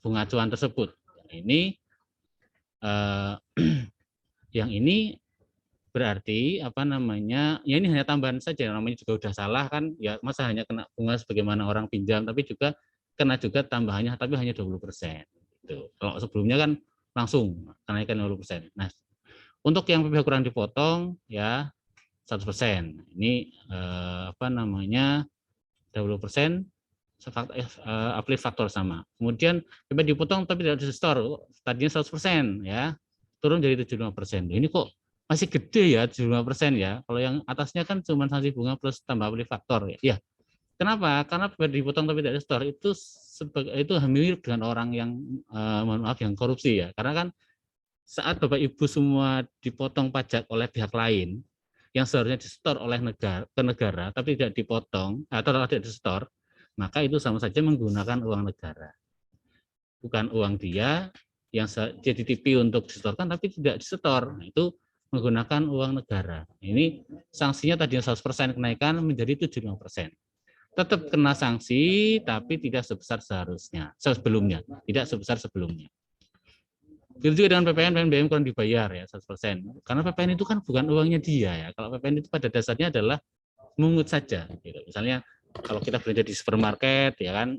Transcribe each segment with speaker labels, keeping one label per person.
Speaker 1: bunga acuan tersebut. Ini yang ini berarti apa namanya? Ya ini hanya tambahan saja, namanya juga udah salah kan? Ya masa hanya kena bunga sebagaimana orang pinjam, tapi juga kena juga tambahannya, tapi hanya 20%. Gitu. Kalau sebelumnya kan langsung kenaikan 20%. Nah, untuk yang PPh kurang dipotong ya 100%. Ini apa namanya? 20% uplift faktor sama. Kemudian PPh dipotong tapi tidak di-store, tadinya 100% ya. Turun jadi 75%. Ini kok masih gede ya 75% ya. Kalau yang atasnya kan cuma sanksi bunga plus tambah uplift faktor ya. Ya. Kenapa? Karena PPh dipotong tapi tidak di-store itu mirip dengan orang yang mohon maaf yang korupsi ya. Karena kan saat Bapak Ibu semua dipotong pajak oleh pihak lain yang seharusnya di-store oleh negara tapi tidak dipotong atau tidak di-store, maka itu sama saja menggunakan uang negara. Bukan uang dia yang jadi TV untuk disetorkan tapi tidak disetor. Nah, itu menggunakan uang negara. Ini sanksinya tadinya 100% kenaikan menjadi 75%. Tetap kena sanksi tapi tidak sebesar seharusnya, sebelumnya, tidak sebesar sebelumnya. Begitu juga dengan PPN, PNBM kurang dibayar ya 100%. Karena PPN itu kan bukan uangnya dia ya. Kalau PPN itu pada dasarnya adalah mungut saja. Gitu. Misalnya kalau kita belanja di supermarket ya kan,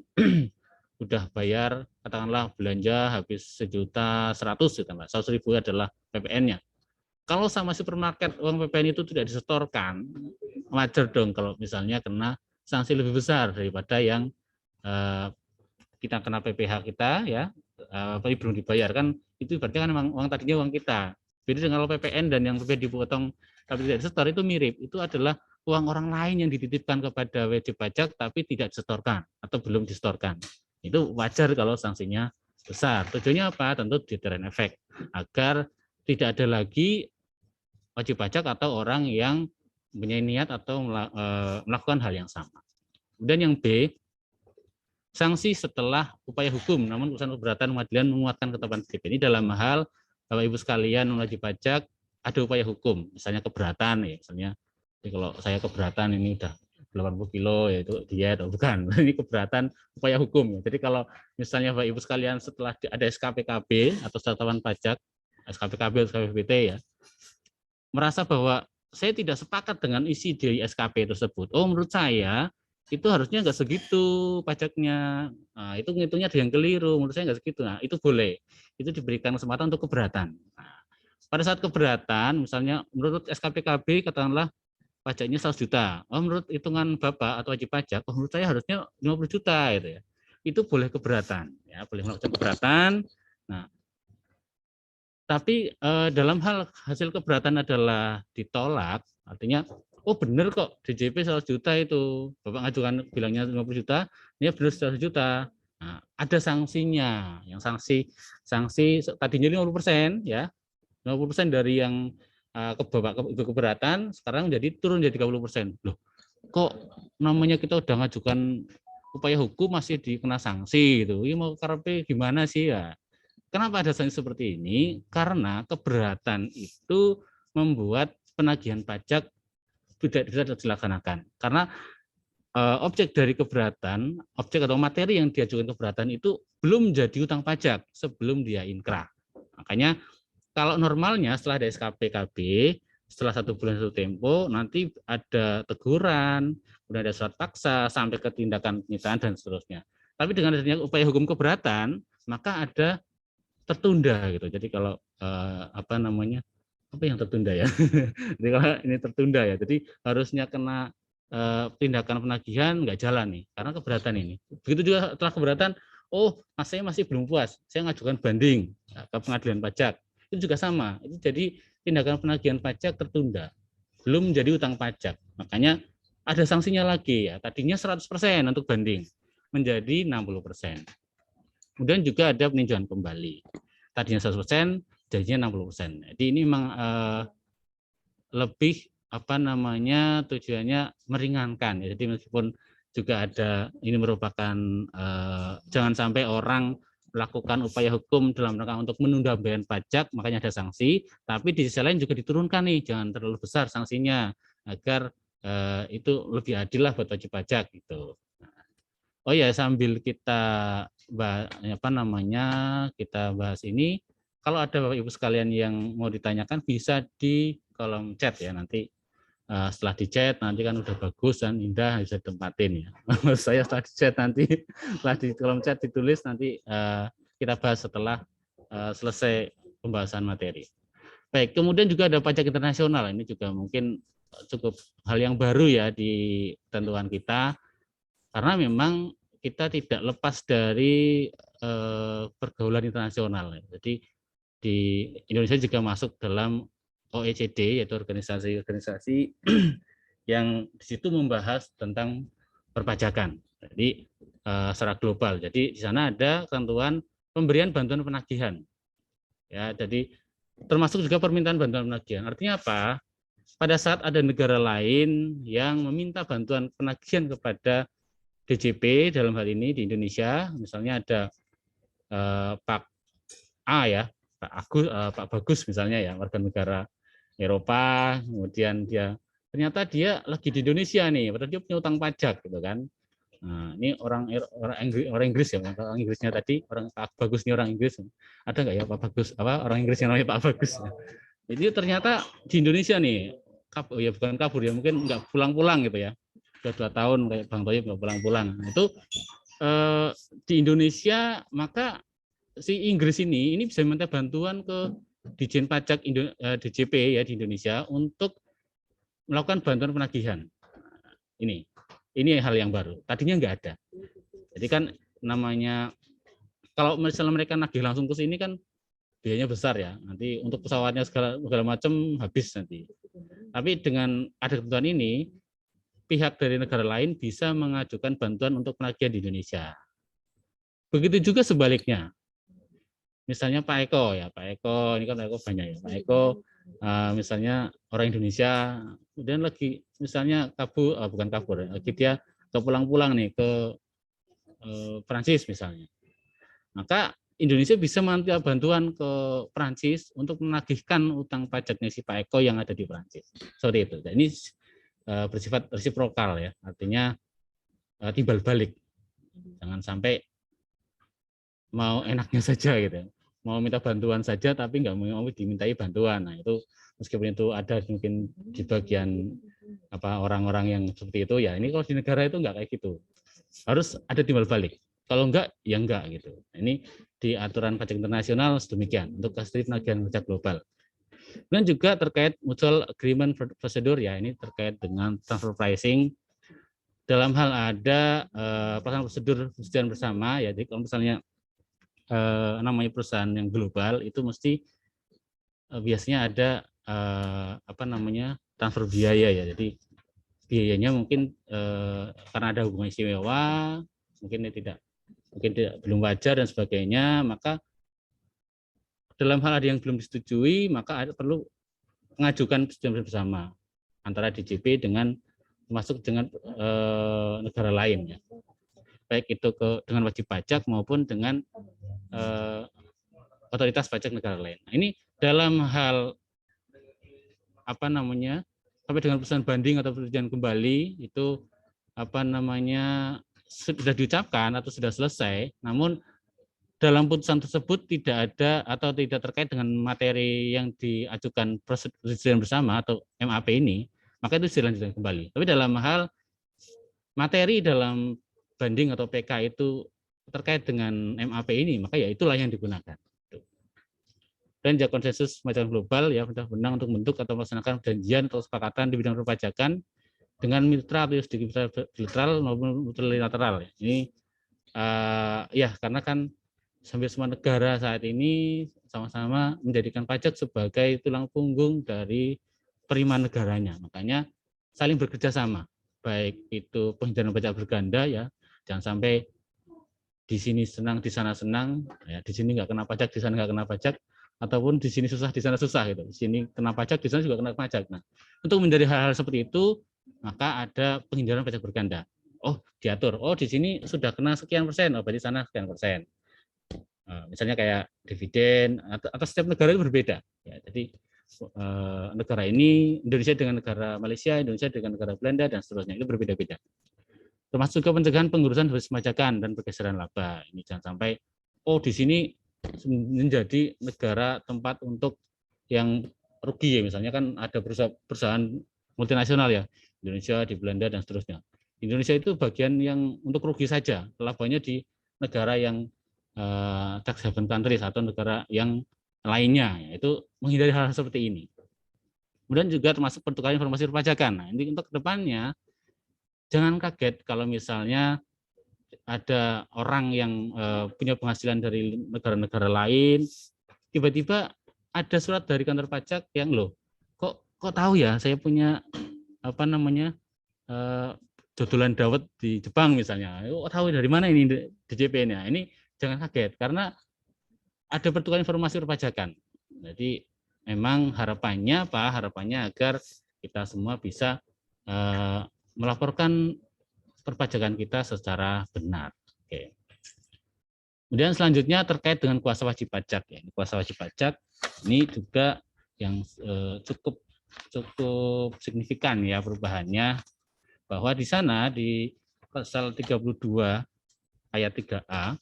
Speaker 1: udah bayar katakanlah belanja habis 1.100.000 gitu, 100.000 adalah PPN-nya. Kalau sama supermarket uang PPN itu tidak disetorkan, wajar dong kalau misalnya kena sanksi lebih besar daripada yang kita kena PPh kita ya, tapi belum dibayar kan, itu berarti kan memang uang tadinya uang kita. Beda dengan kalau PPN dan yang PPh dipotong tapi tidak disetor itu mirip, itu adalah uang orang lain yang dititipkan kepada wajib pajak tapi tidak disetorkan atau belum disetorkan. Itu wajar kalau sanksinya besar. Tujuannya apa? Tentu deterrent effect agar tidak ada lagi wajib pajak atau orang yang mempunyai niat atau melakukan hal yang sama. Dan yang B, sanksi setelah upaya hukum, namun urusan keberatan pengadilan menguatkan ketetapan PDP. Ini dalam hal Bapak Ibu sekalian wajib pajak ada upaya hukum, misalnya keberatan ya, misalnya jadi kalau saya keberatan ini udah 80 kilo ya itu diet atau bukan. Ini keberatan upaya hukum. Jadi kalau misalnya Bapak Ibu sekalian setelah ada SKPKB atau catatan pajak, SKPKB atau SKPBT ya, merasa bahwa saya tidak sepakat dengan isi dari SKP tersebut. Oh, menurut saya itu harusnya nggak segitu pajaknya. Nah, itu ngitungnya ada yang keliru. Menurut saya nggak segitu. Nah, itu boleh. Itu diberikan kesempatan untuk keberatan. Nah, pada saat keberatan, misalnya menurut SKPKB katakanlah pajaknya 100 juta. Oh, menurut hitungan Bapak atau wajib pajak, oh, menurut saya harusnya 50 juta gitu ya. Itu boleh keberatan, ya, boleh melakukan keberatan. Nah, tapi dalam hal hasil keberatan adalah ditolak, artinya oh benar kok DJP 100 juta itu, Bapak ngajukan bilangnya 50 juta, ini benar 100 juta. Nah, ada sanksinya, yang sanksi tadinya 50% ya, 50% dari yang keberatan, sekarang jadi turun jadi 30%. Loh, kok namanya kita udah ngajukan upaya hukum masih dikena sanksi gitu. Ini mau karepe gimana sih ya? Kenapa ada sanksi seperti ini? Karena keberatan itu membuat penagihan pajak tidak bisa dilaksanakan. Karena objek dari keberatan, objek atau materi yang diajukan keberatan itu belum jadi utang pajak sebelum dia inkrah. Makanya kalau normalnya setelah ada SKPKB, setelah 1 bulan 1 tempo, nanti ada teguran, kemudian ada surat paksa, sampai ke tindakan penyitaan dan seterusnya. Tapi dengan adanya upaya hukum keberatan, maka ada tertunda gitu. Jadi kalau apa namanya, apa yang tertunda ya? Jadi kalau ini tertunda ya, jadi harusnya kena tindakan penagihan nggak jalan nih karena keberatan ini. Begitu juga setelah keberatan, oh saya masih belum puas, saya ngajukan banding ke pengadilan pajak. Itu juga sama, itu jadi tindakan penagihan pajak tertunda, belum menjadi utang pajak. Makanya ada sanksinya lagi ya, tadinya 100% untuk banding menjadi 60%. Kemudian juga ada peninjauan kembali. Tadinya 100%, jadinya 60%. Jadi ini memang lebih apa namanya tujuannya meringankan. Ya. Jadi meskipun juga ada ini merupakan jangan sampai orang melakukan upaya hukum dalam rangka untuk menunda pembayaran pajak, makanya ada sanksi. Tapi di sisi lain juga diturunkan nih, jangan terlalu besar sanksinya agar itu lebih adil lah buat wajib pajak gitu. Oh ya, sambil kita apa namanya kita bahas ini. Kalau ada Bapak Ibu sekalian yang mau ditanyakan bisa di kolom chat ya, nanti setelah di chat nanti kan udah bagus dan indah bisa ditempatin ya. Saya setelah di chat nanti, setelah di kolom chat ditulis nanti kita bahas setelah selesai pembahasan materi. Baik, kemudian juga ada pajak internasional. Ini juga mungkin cukup hal yang baru ya di tentuan kita, karena memang kita tidak lepas dari pergaulan internasional. Jadi di Indonesia juga masuk dalam OECD, yaitu organisasi-organisasi yang di situ membahas tentang perpajakan. Jadi secara global. Jadi di sana ada ketentuan pemberian bantuan penagihan. Ya, jadi termasuk juga permintaan bantuan penagihan. Artinya apa? Pada saat ada negara lain yang meminta bantuan penagihan kepada DJP dalam hal ini di Indonesia, misalnya ada Pak A ya, Pak Bagus misalnya ya, warga negara Eropa, kemudian ternyata dia lagi di Indonesia nih, padahal dia punya utang pajak gitu kan. Nah, ini orang Inggris ya, orang Inggrisnya tadi, orang Pak Bagus ini orang Inggris. Ada nggak ya Pak Bagus? Orang Inggris yang namanya Pak Bagus? Jadi ternyata di Indonesia nih, ya bukan kabur ya, mungkin nggak pulang-pulang gitu ya. Sudah 2 tahun kayak Bang Toyib nggak pulang-pulang. Nah, itu di Indonesia maka si Inggris ini bisa minta bantuan ke Dijen Pajak DJP ya di Indonesia untuk melakukan bantuan penagihan. Ini hal yang baru. Tadinya nggak ada. Jadi kan namanya kalau misalnya mereka nagih langsung ke sini kan biayanya besar ya. Nanti untuk pesawatnya segala macam habis nanti. Tapi dengan ada ketentuan ini, pihak dari negara lain bisa mengajukan bantuan untuk penagihan di Indonesia. Begitu juga sebaliknya. Misalnya Pak Eko ya, Pak Eko ini kan Pak Eko banyak ya. Pak Eko misalnya orang Indonesia, kemudian lagi misalnya bukan kabur, lagi dia pulang-pulang nih ke Prancis misalnya. Maka Indonesia bisa meminta bantuan ke Prancis untuk menagihkan utang pajaknya si Pak Eko yang ada di Prancis. Seperti itu. Dan ini bersifat resiprokal ya, artinya timbal balik. Jangan sampai mau enaknya saja gitu. Mau minta bantuan saja tapi nggak mau dimintai bantuan. Nah, itu meskipun itu ada mungkin di bagian orang-orang yang seperti itu ya, ini kalau di negara itu nggak kayak gitu. Harus ada timbal balik. Kalau enggak ya enggak gitu. Nah, ini di aturan pajak internasional sedemikian untuk kasus penagihan pajak global. Dan juga terkait mutual agreement procedure ya, ini terkait dengan transfer pricing. Dalam hal ada pelaksanaan prosedur persetujuan bersama ya, jadi kalau misalnya namanya perusahaan yang global itu mesti biasanya ada transfer biaya ya. Jadi biayanya mungkin karena ada hubungan istimewa, mungkin belum wajar dan sebagainya, maka dalam hal ada yang belum disetujui maka perlu mengajukan persetujuan bersama antara DJP termasuk dengan negara lain ya. Baik itu dengan wajib pajak maupun dengan otoritas pajak negara lain. Nah, ini dalam hal sampai dengan putusan banding atau persetujuan kembali itu sudah diucapkan atau sudah selesai, namun dalam putusan tersebut tidak ada atau tidak terkait dengan materi yang diajukan persetujuan bersama atau MAP ini, maka itu dilanjutkan kembali. Tapi dalam hal materi dalam banding atau PK itu terkait dengan MAP ini, maka ya itulah yang digunakan. Dan juga konsensus macam global ya benar-benar untuk membentuk atau melaksanakan perjanjian atau kesepakatan di bidang perpajakan dengan mitra atau bilateral maupun multilateral. Ini ya karena kan hampir semua negara saat ini sama-sama menjadikan pajak sebagai tulang punggung dari penerimaan negaranya. Makanya saling bekerja sama, baik itu penghindaran pajak berganda ya, jangan sampai di sini senang, di sana senang, ya di sini nggak kena pajak, di sana nggak kena pajak, ataupun di sini susah, di sana susah gitu. Di sini kena pajak, di sana juga kena pajak. Nah, untuk menghindari hal-hal seperti itu, maka ada penghindaran pajak berganda. Oh, diatur. Oh, di sini sudah kena sekian persen, oh berarti sana sekian persen. Misalnya kayak dividen atau setiap negara itu berbeda. Ya, jadi negara ini Indonesia dengan negara Malaysia, Indonesia dengan negara Belanda dan seterusnya itu berbeda-beda. Termasuk juga pencegahan pengurusan dosis pemajakan dan pergeseran laba. Ini jangan sampai di sini menjadi negara tempat untuk yang rugi ya, misalnya kan ada perusahaan multinasional ya, Indonesia, di Belanda dan seterusnya. Indonesia itu bagian yang untuk rugi saja, labanya di negara yang tax haven countries atau negara yang lainnya, itu menghindari hal seperti ini. Kemudian juga termasuk pertukaran informasi perpajakan. Nah, ini untuk kedepannya jangan kaget kalau misalnya ada orang yang punya penghasilan dari negara-negara lain, tiba-tiba ada surat dari kantor pajak yang kok tahu ya saya punya dodolan dawet di Jepang misalnya, tahu dari mana ini DJP-nya. Ini jangan kaget karena ada pertukaran informasi perpajakan. Jadi memang harapannya agar kita semua bisa melaporkan perpajakan kita secara benar. Oke. Kemudian selanjutnya terkait dengan kuasa wajib pajak ya. Kuasa wajib pajak ini juga yang cukup signifikan ya perubahannya, bahwa di sana di pasal 32 ayat 3A,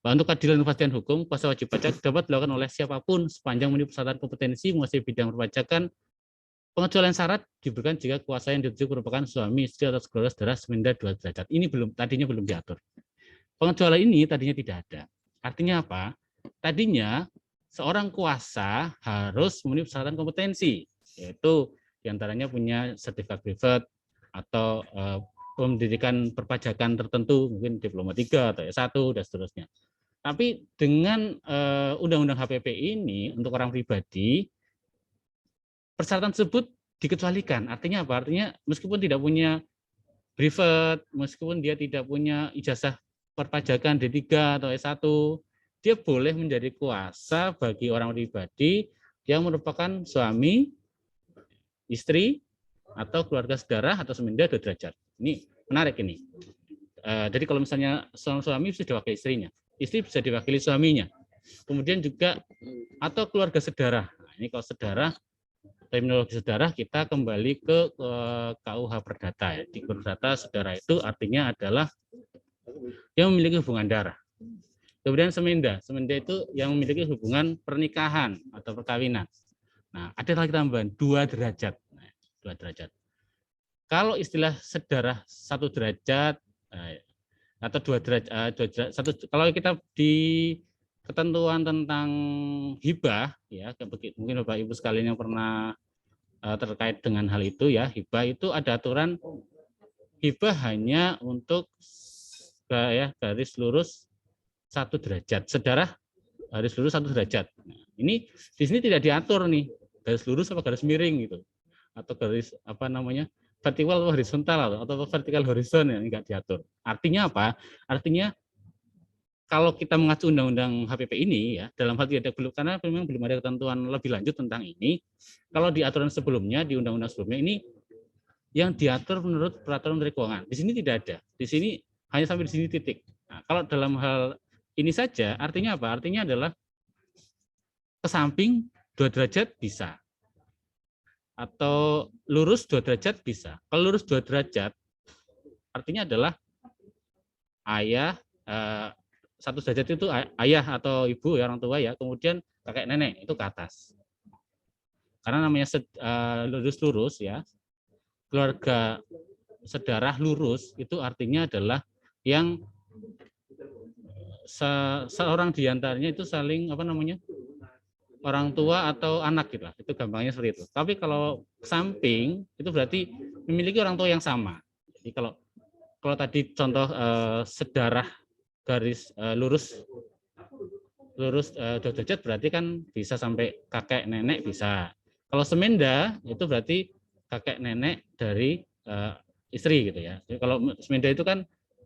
Speaker 1: bahwa untuk keadilan dan kepastian hukum, kuasa wajib pajak dapat dilakukan oleh siapapun sepanjang memenuhi persyaratan kompetensi menguasai bidang perpajakan. Pengecualian syarat diberikan jika kuasa yang dituju merupakan suami, istri, atau saudara semenda 2 derajat. Ini tadinya belum diatur. Pengecualian ini tadinya tidak ada. Artinya apa? Tadinya seorang kuasa harus memenuhi persyaratan kompetensi, yaitu diantaranya punya sertifikat privat atau pendidikan perpajakan tertentu, mungkin diploma 3 atau S1 dan seterusnya. Tapi dengan undang-undang HPP ini untuk orang pribadi, persyaratan tersebut dikecualikan. Artinya apa? Artinya meskipun tidak punya privat, meskipun dia tidak punya ijazah perpajakan D3 atau S1, dia boleh menjadi kuasa bagi orang pribadi yang merupakan suami, istri, atau keluarga saudara atau semenda 2 derajat. Ini menarik ini. Jadi kalau misalnya seorang suami bisa diwakili istrinya, istri bisa diwakili suaminya. Kemudian juga atau keluarga saudara. Nah, ini kalau saudara, terminologi saudara kita kembali ke KUH Perdata ya. Di Perdata saudara itu artinya adalah yang memiliki hubungan darah. Kemudian semenda itu yang memiliki hubungan pernikahan atau perkawinan. Nah, ada lagi tambahan 2 derajat. Nah, 2 derajat. Kalau istilah saudara 1 derajat atau 2 derajat, kalau kita di ketentuan tentang hibah ya, mungkin Bapak Ibu sekalian yang pernah terkait dengan hal itu ya, hibah itu ada aturan hibah hanya untuk garis lurus 1 derajat, saudara garis lurus 1 derajat. Nah, ini di sini tidak diatur nih garis lurus apa garis miring gitu, atau garis vertikal atau horizontal atau vertikal horizon yang enggak diatur. Artinya apa? Artinya kalau kita mengacu undang-undang HPP ini ya, dalam hal tidak belum, karena memang belum ada ketentuan lebih lanjut tentang ini. Kalau di aturan sebelumnya, di undang-undang sebelumnya ini yang diatur menurut peraturan Menteri Keuangan. Di sini tidak ada. Di sini hanya sampai di sini titik. Nah, kalau dalam hal ini saja, artinya apa? Artinya adalah ke samping 2 derajat bisa. Atau lurus 2 derajat bisa. Kalau lurus 2 derajat, artinya adalah ayah, 1 derajat itu ayah atau ibu ya, orang tua ya, kemudian kakek nenek itu ke atas. Karena namanya lurus-lurus ya, keluarga sedarah lurus itu artinya adalah yang seorang diantaranya itu saling orang tua atau anak gitu lah, itu gampangnya seperti itu. Tapi kalau samping itu berarti memiliki orang tua yang sama. Jadi kalau tadi contoh sedarah garis lurus 2 derajat berarti kan bisa sampai kakek nenek bisa. Kalau semenda itu berarti kakek nenek dari istri gitu ya. Jadi kalau semenda itu kan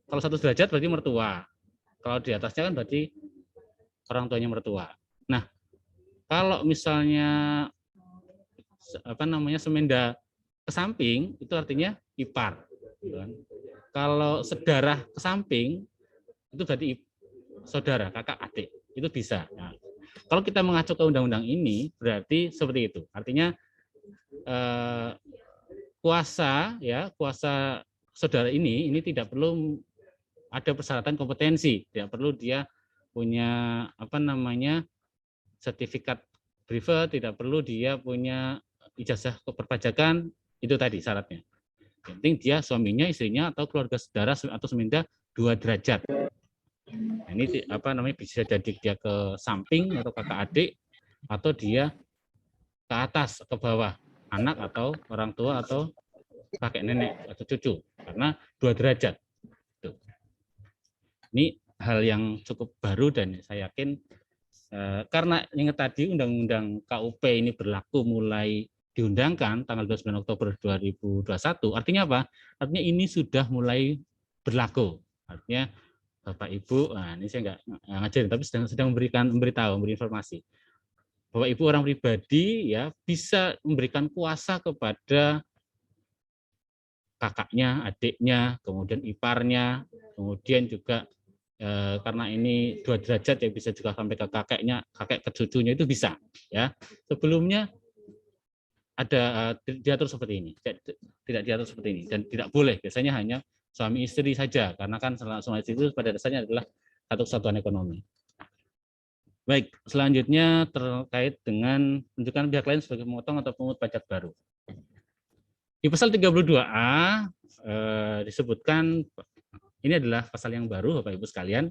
Speaker 1: kalau 1 derajat berarti mertua. Kalau di atasnya kan berarti orang tuanya mertua. Nah, kalau misalnya semenda ke samping itu artinya ipar. Gitu kan. Kalau sedarah ke samping itu berarti saudara, kakak, adik. Itu bisa. Nah, kalau kita mengacu ke undang-undang ini berarti seperti itu. Artinya kuasa saudara ini tidak perlu ada persyaratan kompetensi, tidak perlu dia punya sertifikat privat, tidak perlu dia punya ijazah keperpajakan, itu tadi syaratnya. Yang penting dia suaminya, istrinya, atau keluarga saudara atau seminta 2 derajat. Nah, ini bisa jadi dia ke samping atau kakak adik, atau dia ke atas, ke bawah, anak atau orang tua atau kakek nenek atau cucu, karena 2 derajat. Ini hal yang cukup baru dan saya yakin karena ingat tadi Undang-Undang KUP ini berlaku mulai diundangkan tanggal 29 Oktober 2021, artinya apa? Artinya ini sudah mulai berlaku. Artinya Bapak Ibu, nah ini saya nggak ngajarin, tapi sedang memberi informasi. Bapak Ibu orang pribadi ya bisa memberikan kuasa kepada kakaknya, adiknya, kemudian iparnya, kemudian juga karena ini 2 derajat ya bisa juga sampai ke kakeknya, kakek ke cucunya itu bisa ya. Sebelumnya ada diatur seperti ini, tidak diatur seperti ini dan tidak boleh. Biasanya hanya suami istri saja karena kan suami istri itu pada dasarnya adalah satu kesatuan ekonomi. Baik, selanjutnya terkait dengan menunjukkan pihak lain sebagai pemotong atau pemungut pajak baru. Di pasal 32A disebutkan, ini adalah pasal yang baru Bapak Ibu sekalian,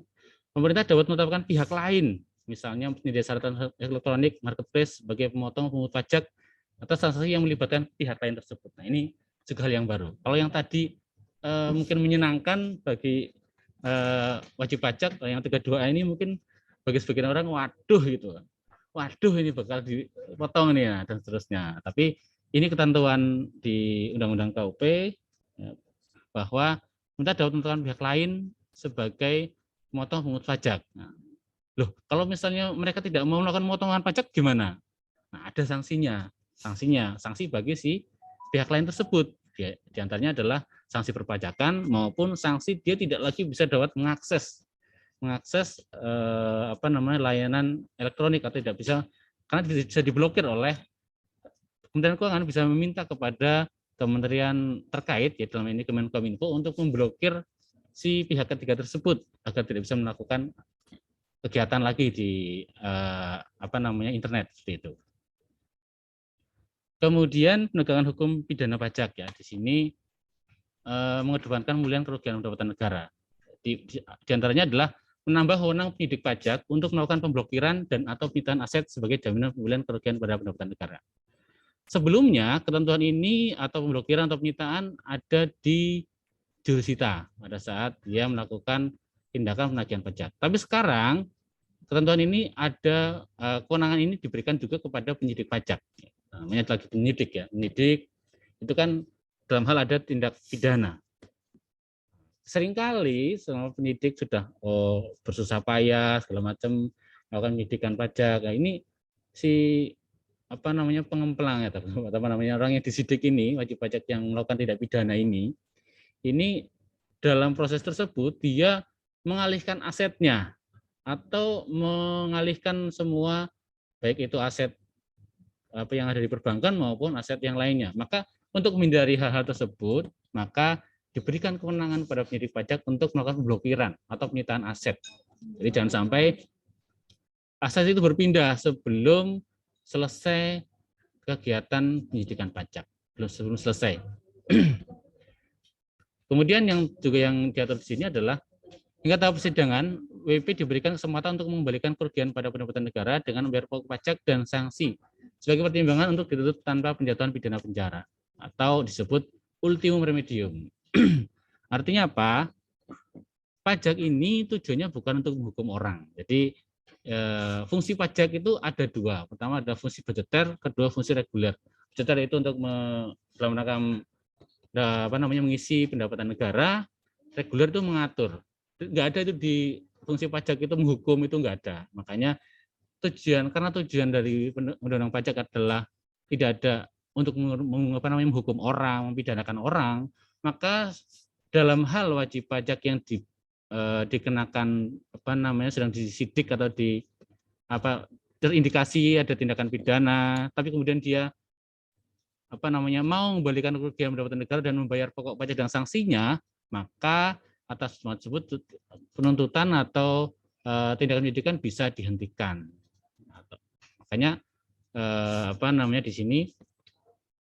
Speaker 1: pemerintah dapat menetapkan pihak lain, misalnya penyedia sarana elektronik, marketplace sebagai pemotong pemungut pajak atas transaksi yang melibatkan pihak lain tersebut. Nah, ini juga hal yang baru. Kalau yang tadi mungkin menyenangkan bagi wajib pajak, yang 32A ini mungkin bagi sebagian orang waduh gitu. Waduh ini bakal dipotong nih ya, dan seterusnya. Tapi ini ketentuan di Undang-Undang KUP bahwa pemerintah dapat menentukan pihak lain sebagai pemotong pemungut pajak. Nah, loh, kalau misalnya mereka tidak mau melakukan pemotongan pajak gimana? Nah, ada sanksinya. Sanksi bagi si pihak lain tersebut. Di antaranya adalah sanksi perpajakan maupun sanksi dia tidak lagi bisa dapat mengakses layanan elektronik atau tidak bisa, karena bisa diblokir oleh Kementerian Keuangan, bisa meminta kepada kementerian terkait, ya dalam ini Kemenkominfo, untuk memblokir si pihak ketiga tersebut agar tidak bisa melakukan kegiatan lagi di internet seperti itu. Kemudian penegakan hukum pidana pajak ya, di sini mengedepankan pemulihan kerugian pendapatan negara. Di antaranya adalah menambah wewenang penyidik pajak untuk melakukan pemblokiran dan atau penyitaan aset sebagai jaminan pemulihan kerugian pada pendapatan negara. Sebelumnya, ketentuan ini atau pemblokiran atau penyitaan ada di jurusita pada saat dia melakukan tindakan penagihan pajak. Tapi sekarang, ketentuan ini ada, kewenangan ini diberikan juga kepada penyidik pajak. Namanya lagi penyidik ya. Penyidik itu kan dalam hal ada tindak pidana. Seringkali semua penyidik sudah bersusah payah segala macam melakukan penyidikan pajak. Nah, ini si pengemplang ya, orang yang disidik ini, wajib pajak yang melakukan tindak pidana ini dalam proses tersebut dia mengalihkan asetnya atau mengalihkan semua, baik itu aset yang ada di perbankan maupun aset yang lainnya. Maka untuk menghindari hal-hal tersebut, maka diberikan kewenangan pada penyidik pajak untuk melakukan pemblokiran atau penyitaan aset. Jadi jangan sampai aset itu berpindah sebelum selesai kegiatan penyidikan pajak, sebelum selesai. Kemudian yang diatur di sini adalah hingga tahap persidangan, WP diberikan kesempatan untuk mengembalikan kerugian pada pendapatan negara dengan membayar pokok pajak dan sanksi sebagai pertimbangan untuk ditutup tanpa penjatuhan pidana penjara atau disebut ultimum remedium. Artinya apa? Pajak ini tujuannya bukan untuk menghukum orang. Jadi fungsi pajak itu ada dua. Pertama ada fungsi budgeter, kedua fungsi reguler. Budgeter itu untuk dalam rangka mengisi pendapatan negara, reguler itu mengatur. Nggak ada itu di fungsi pajak itu menghukum, itu nggak ada. Makanya karena tujuan dari undang-undang pajak adalah tidak ada untuk menghukum orang, mempidanakan orang, maka dalam hal wajib pajak yang dikenakan sedang disidik atau terindikasi ada tindakan pidana, tapi kemudian dia mau mengembalikan kerugian pendapatan negara dan membayar pokok pajak dan sanksinya, maka atas semua tersebut penuntutan atau tindakan penyidikan bisa dihentikan. Makanya di sini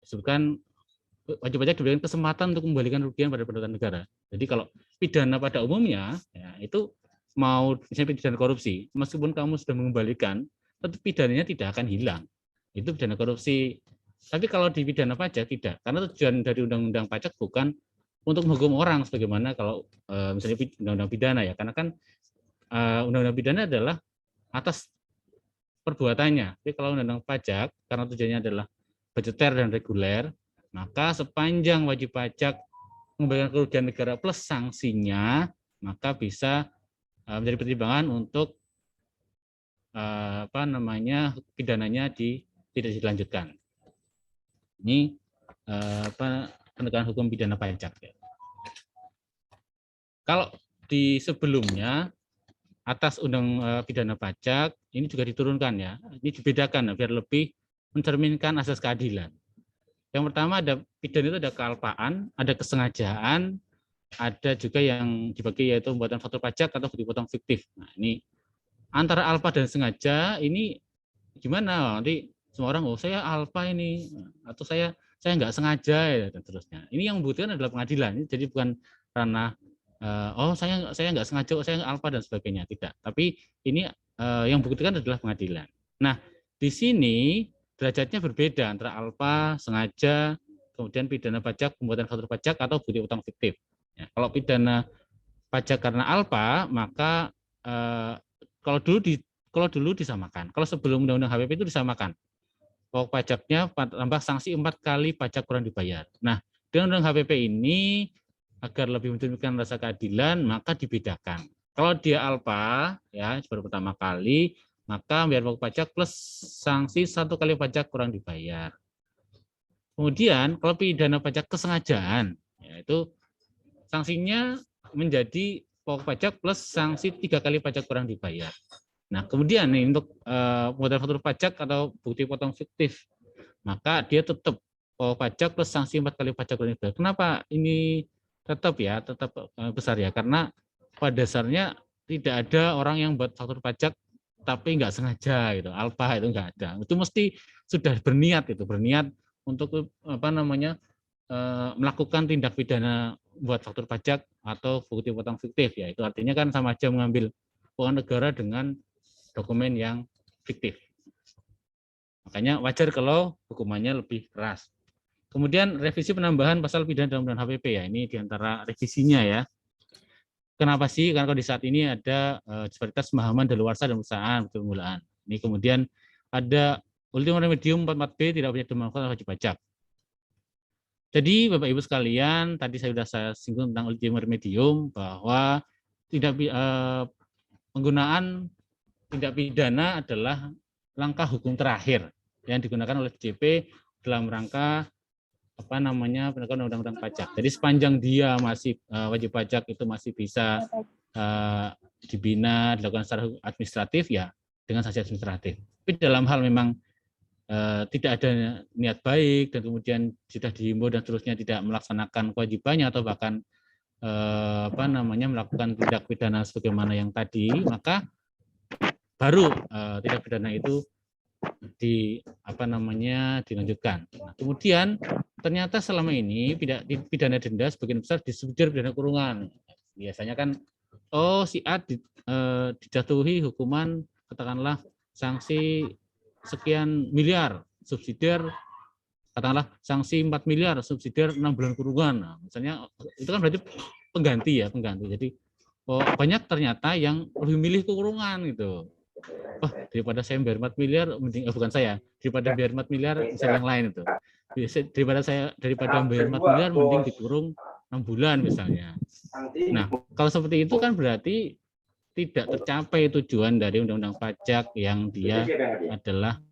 Speaker 1: disebutkan wajib pajak diberikan kesempatan untuk membalikan kerugian pada pendapatan negara. Jadi kalau pidana pada umumnya ya, itu mau misalnya pidana korupsi, meskipun kamu sudah mengembalikan, tetap pidananya tidak akan hilang. Itu pidana korupsi. Tapi kalau di pidana pajak tidak, karena tujuan dari undang-undang pajak bukan untuk menghukum orang sebagaimana kalau misalnya undang-undang pidana ya, karena kan undang-undang pidana adalah atas perbuatannya. Jadi kalau undang-undang pajak karena tujuannya adalah budgeter dan reguler, maka sepanjang wajib pajak mengembalikan kerugian negara plus sanksinya, maka bisa menjadi pertimbangan untuk pidananya tidak dilanjutkan. Ini penegakan hukum pidana pajak. Kalau di sebelumnya atas undang pidana pajak ini juga diturunkan ya. Ini dibedakan biar lebih mencerminkan asas keadilan. Yang pertama ada pidana itu ada kealpaan, ada kesengajaan, ada juga yang dibagi yaitu pembuatan faktur pajak atau bukti potong fiktif. Nah, ini antara alpa dan sengaja ini gimana? Nanti semua orang saya alpa ini atau saya nggak sengaja ya, dan seterusnya. Ini yang membuktikan adalah pengadilan. Jadi bukan ranah saya nggak sengaja, saya alpa dan sebagainya, tidak. Tapi ini yang membuktikan adalah pengadilan. Nah, di sini derajatnya berbeda antara alpa, sengaja, kemudian pidana pajak, pembuatan faktur pajak atau bukti utang fiktif. Ya, kalau pidana pajak karena alpa, maka kalau dulu disamakan. Kalau sebelum undang-undang HPP itu disamakan. Pokok pajaknya tambah sanksi 4 kali pajak kurang dibayar. Nah, dengan undang HPP ini agar lebih mencerminkan rasa keadilan, maka dibedakan. Kalau dia alpa, ya baru pertama kali, maka bayar pokok pajak plus sanksi 1 kali pajak kurang dibayar. Kemudian kalau pidana pajak kesengajaan, yaitu sanksinya menjadi pokok pajak plus sanksi 3 kali pajak kurang dibayar. Nah, kemudian nih untuk pembuatan faktur pajak atau bukti potong fiktif, maka dia tetap pokok pajak plus sanksi 4 kali pajak kurang dibayar. Kenapa ini tetap besar ya? Karena pada dasarnya tidak ada orang yang buat faktur pajak tapi nggak sengaja gitu, alpa itu nggak ada. Itu mesti sudah berniat untuk melakukan tindak pidana buat faktur pajak atau bukti potong fiktif ya. Itu artinya kan sama aja mengambil keuangan negara dengan dokumen yang fiktif. Makanya wajar kalau hukumannya lebih keras. Kemudian revisi penambahan pasal pidana dalam undang HPP ya, ini diantara revisinya ya. Kenapa sih? Karena kalau di saat ini ada disparitas pemahaman daluarsa dan perusahaan permulaan. Ini kemudian ada ultimum remedium 44B tidak punya dimanfaatkan wajib pajak. Jadi Bapak Ibu sekalian, tadi sudah saya singgung tentang ultimum remedium bahwa penggunaan tindak pidana adalah langkah hukum terakhir yang digunakan oleh DJP dalam rangka penegakan undang-undang pajak. Jadi sepanjang dia masih wajib pajak itu masih bisa dibina, dilakukan secara administratif ya dengan sanksi administratif. Tapi dalam hal memang tidak ada niat baik dan kemudian sudah dihimbau dan seterusnya tidak melaksanakan kewajibannya atau bahkan melakukan tindak pidana sebagaimana yang tadi, maka baru tindak pidana itu dilanjutkan. Nah, kemudian ternyata selama ini pidana denda sebagian besar disubsidi pidana kurungan. Biasanya kan si A dijatuhi hukuman katakanlah sanksi sekian miliar, subsidiar katakanlah sanksi 4 miliar, subsidiar 6 bulan kurungan. Nah, misalnya itu kan berarti pengganti. Jadi banyak ternyata yang lebih milih kurungan gitu. Daripada saya bayar 4 miliar, mending bukan saya, daripada bayar 4 miliar misalnya yang lain itu. Daripada bayar 4 miliar mending dikurung 6 bulan misalnya. Nah, kalau seperti itu kan berarti tidak tercapai tujuan dari undang-undang pajak yang dia adalah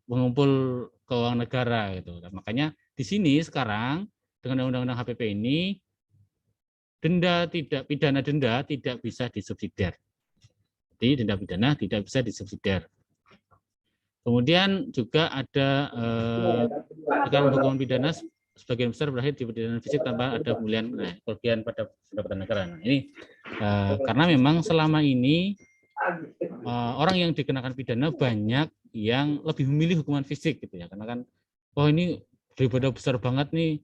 Speaker 1: mengumpul keuangan negara gitu. Makanya di sini sekarang dengan undang-undang HPP ini pidana denda tidak bisa disubsidiar. Jadi denda pidana tidak bisa disubsidiar. Kemudian juga ada perkara hukuman pidana sebagian besar berakhir di pidana fisik tanpa ada pemulihan kerugian pada pendapatan negara. Nah, ini karena memang selama ini orang yang dikenakan pidana banyak yang lebih memilih hukuman fisik gitu ya, karena kan oh ini daripada besar banget nih,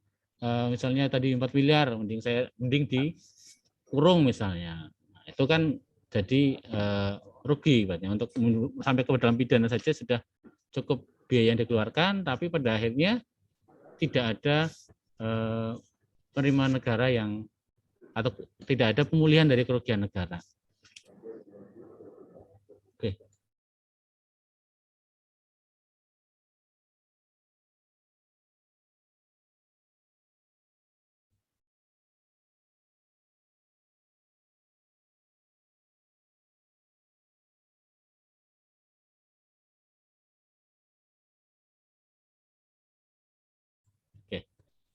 Speaker 1: misalnya tadi 4 miliar, mending dikurung misalnya. Nah, itu kan jadi rugi banyak untuk sampai ke dalam pidana saja sudah cukup biaya yang dikeluarkan, tapi pada akhirnya tidak ada penerimaan negara yang atau tidak ada pemulihan dari kerugian negara. Oke. Oke.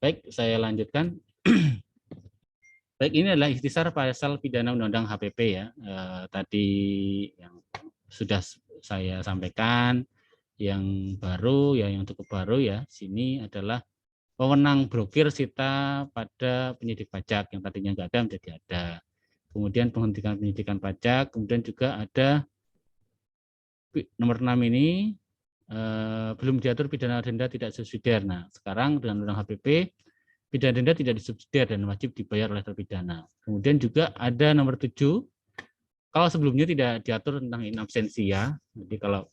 Speaker 1: Baik, saya lanjutkan. Baik, ini adalah ikhtisar pasal pidana Undang-Undang HPP ya. Tadi yang sudah saya sampaikan, yang baru ya, yang cukup baru ya, sini adalah wewenang blokir sita pada penyidik pajak yang tadinya nggak ada menjadi ada. Kemudian penghentian penyidikan pajak, kemudian juga ada nomor 6 ini belum diatur pidana denda tidak subsidiar. Nah, sekarang dengan Undang HPP pidana denda tidak disubsidiar dan wajib dibayar oleh terpidana. Kemudian juga ada nomor 7, kalau sebelumnya tidak diatur tentang in absentia, jadi kalau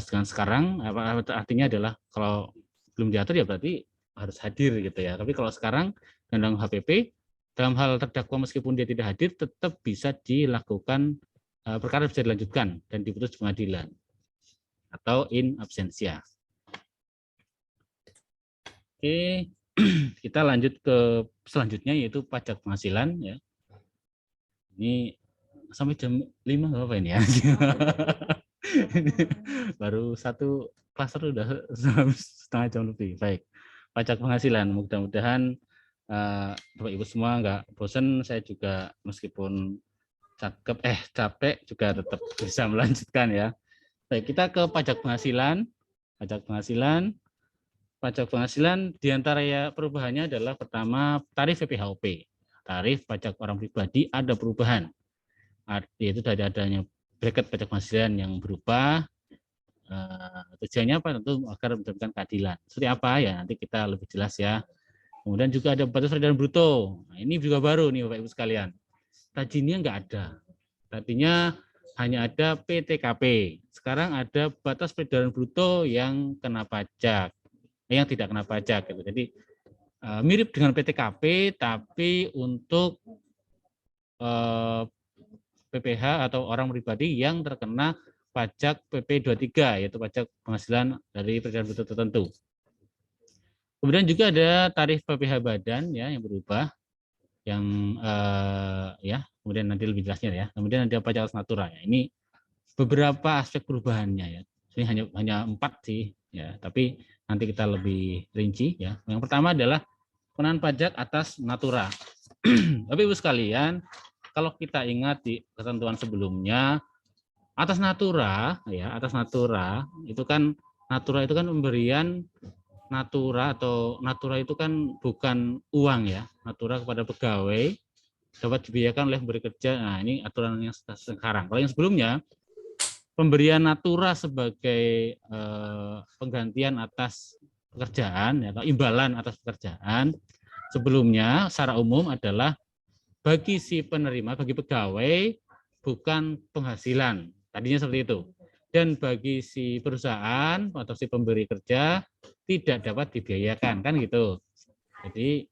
Speaker 1: sekarang artinya adalah kalau belum diatur ya berarti harus hadir gitu ya. Tapi kalau sekarang dalam HPP dalam hal terdakwa meskipun dia tidak hadir tetap bisa dilakukan perkara bisa dilanjutkan dan diputus pengadilan atau in absentia. Oke, kita lanjut ke selanjutnya yaitu pajak penghasilan ya. Ini sampai jam 5 nggak apa-apa ini ya. Baru satu klaster udah setengah jam lebih. Baik, pajak penghasilan. Mudah-mudahan Bapak Ibu semua nggak bosan. Saya juga meskipun capek juga tetap bisa melanjutkan ya. Baik, kita ke pajak penghasilan. Pajak penghasilan diantara ya perubahannya adalah pertama tarif PPHOP. Tarif pajak orang pribadi ada perubahan. Yaitu dari adanya bracket pajak penghasilan yang berubah. Tujuannya apa? Tentu agar mendapatkan keadilan. Seperti apa ya? Nanti kita lebih jelas ya. Kemudian juga ada batas peredaran bruto. Nah, ini juga baru nih Bapak Ibu sekalian. Tadinya nggak ada. Tadinya hanya ada PTKP. Sekarang ada batas peredaran bruto yang kena pajak, yang tidak kena pajak. Gitu. Jadi mirip dengan PTKP, tapi untuk PPH atau orang pribadi yang terkena pajak PP23, yaitu pajak penghasilan dari peredaran bruto tertentu. Kemudian juga ada tarif PPh badan ya yang berubah, yang ya kemudian nanti lebih jelasnya ya. Kemudian ada pajak atas natura ya. Ini beberapa aspek perubahannya ya. Ini hanya 4 sih ya, tapi nanti kita lebih rinci ya. Yang pertama adalah pengenaan pajak atas natura. Tapi Ibu sekalian, kalau kita ingat di ketentuan sebelumnya, atas natura ya, atas natura itu kan pemberian natura atau natura itu kan bukan uang ya. Natura kepada pegawai dapat dibiayakan oleh pemberi kerja. Nah, ini aturan yang sekarang. Kalau yang sebelumnya pemberian natura sebagai penggantian atas pekerjaan atau imbalan atas pekerjaan sebelumnya secara umum adalah bagi si penerima, bagi pegawai bukan penghasilan. Tadinya seperti itu. Dan bagi si perusahaan atau si pemberi kerja tidak dapat dibiayakan, kan gitu. Jadi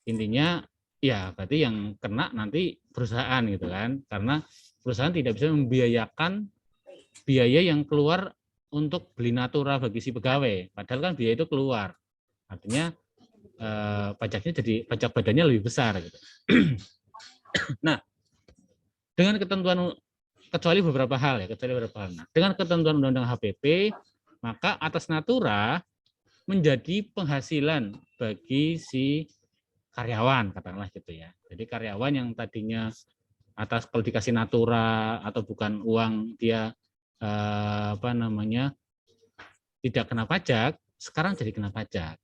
Speaker 1: intinya ya berarti yang kena nanti perusahaan gitu kan, karena perusahaan tidak bisa membiayakan biaya yang keluar untuk beli natura bagi si pegawai, padahal kan biaya itu keluar, artinya pajaknya jadi pajak badannya lebih besar gitu. Nah, dengan ketentuan kecuali beberapa hal ya, Nah, dengan ketentuan Undang-Undang HPP, maka atas natura menjadi penghasilan bagi si karyawan, katakanlah gitu ya. Jadi karyawan yang tadinya atas kalau dikasih natura atau bukan uang dia apa namanya tidak kena pajak, sekarang jadi kena pajak.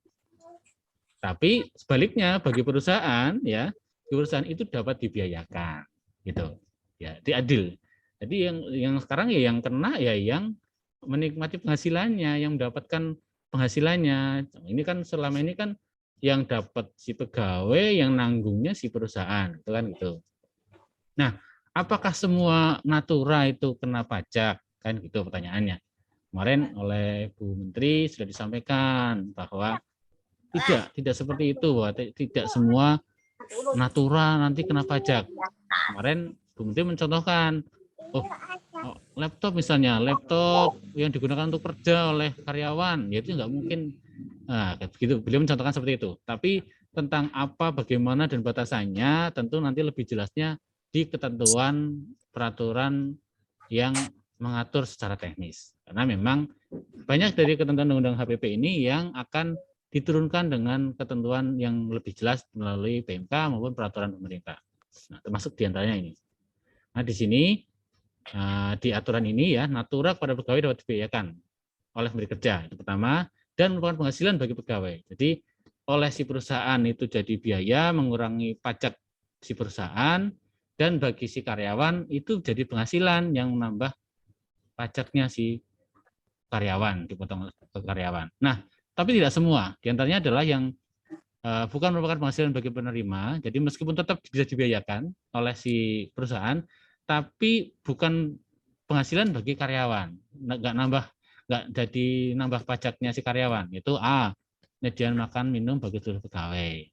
Speaker 1: Tapi sebaliknya bagi perusahaan ya, perusahaan itu dapat dibiayakan, gitu. Ya, diadil. Jadi yang sekarang ya yang kena ya yang menikmati penghasilannya, yang mendapatkan penghasilannya. Ini kan selama ini kan yang dapat si pegawai, yang nanggungnya si perusahaan, itu kan gitu. Nah, apakah semua natura itu kena pajak? Kan gitu pertanyaannya. Kemarin oleh Bu Menteri sudah disampaikan bahwa tidak seperti itu, bahwa tidak semua natura nanti kena pajak. Kemarin Bu Menteri mencontohkan, laptop misalnya, laptop yang digunakan untuk kerja oleh karyawan, ya itu nggak mungkin. Nah, begitu beliau mencontohkan seperti itu. Tapi tentang apa, bagaimana dan batasannya, tentu nanti lebih jelasnya di ketentuan peraturan yang mengatur secara teknis. Karena memang banyak dari ketentuan Undang-Undang HPP ini yang akan diturunkan dengan ketentuan yang lebih jelas melalui PMK maupun peraturan pemerintah. Nah, termasuk diantaranya ini. Nah, di sini di aturan ini ya, natura kepada pegawai dapat dibiayakan oleh pemberi kerja. Itu pertama, dan merupakan penghasilan bagi pegawai. Jadi oleh si perusahaan itu jadi biaya, mengurangi pajak si perusahaan, dan bagi si karyawan itu jadi penghasilan yang menambah pajaknya si karyawan, dipotong ke karyawan. Nah, tapi tidak semua. Di antaranya adalah yang bukan merupakan penghasilan bagi penerima, jadi meskipun tetap bisa dibiayakan oleh si perusahaan, tapi bukan penghasilan bagi karyawan, nggak jadi nambah pajaknya si karyawan. Itu menyediakan makan minum bagi seluruh pegawai.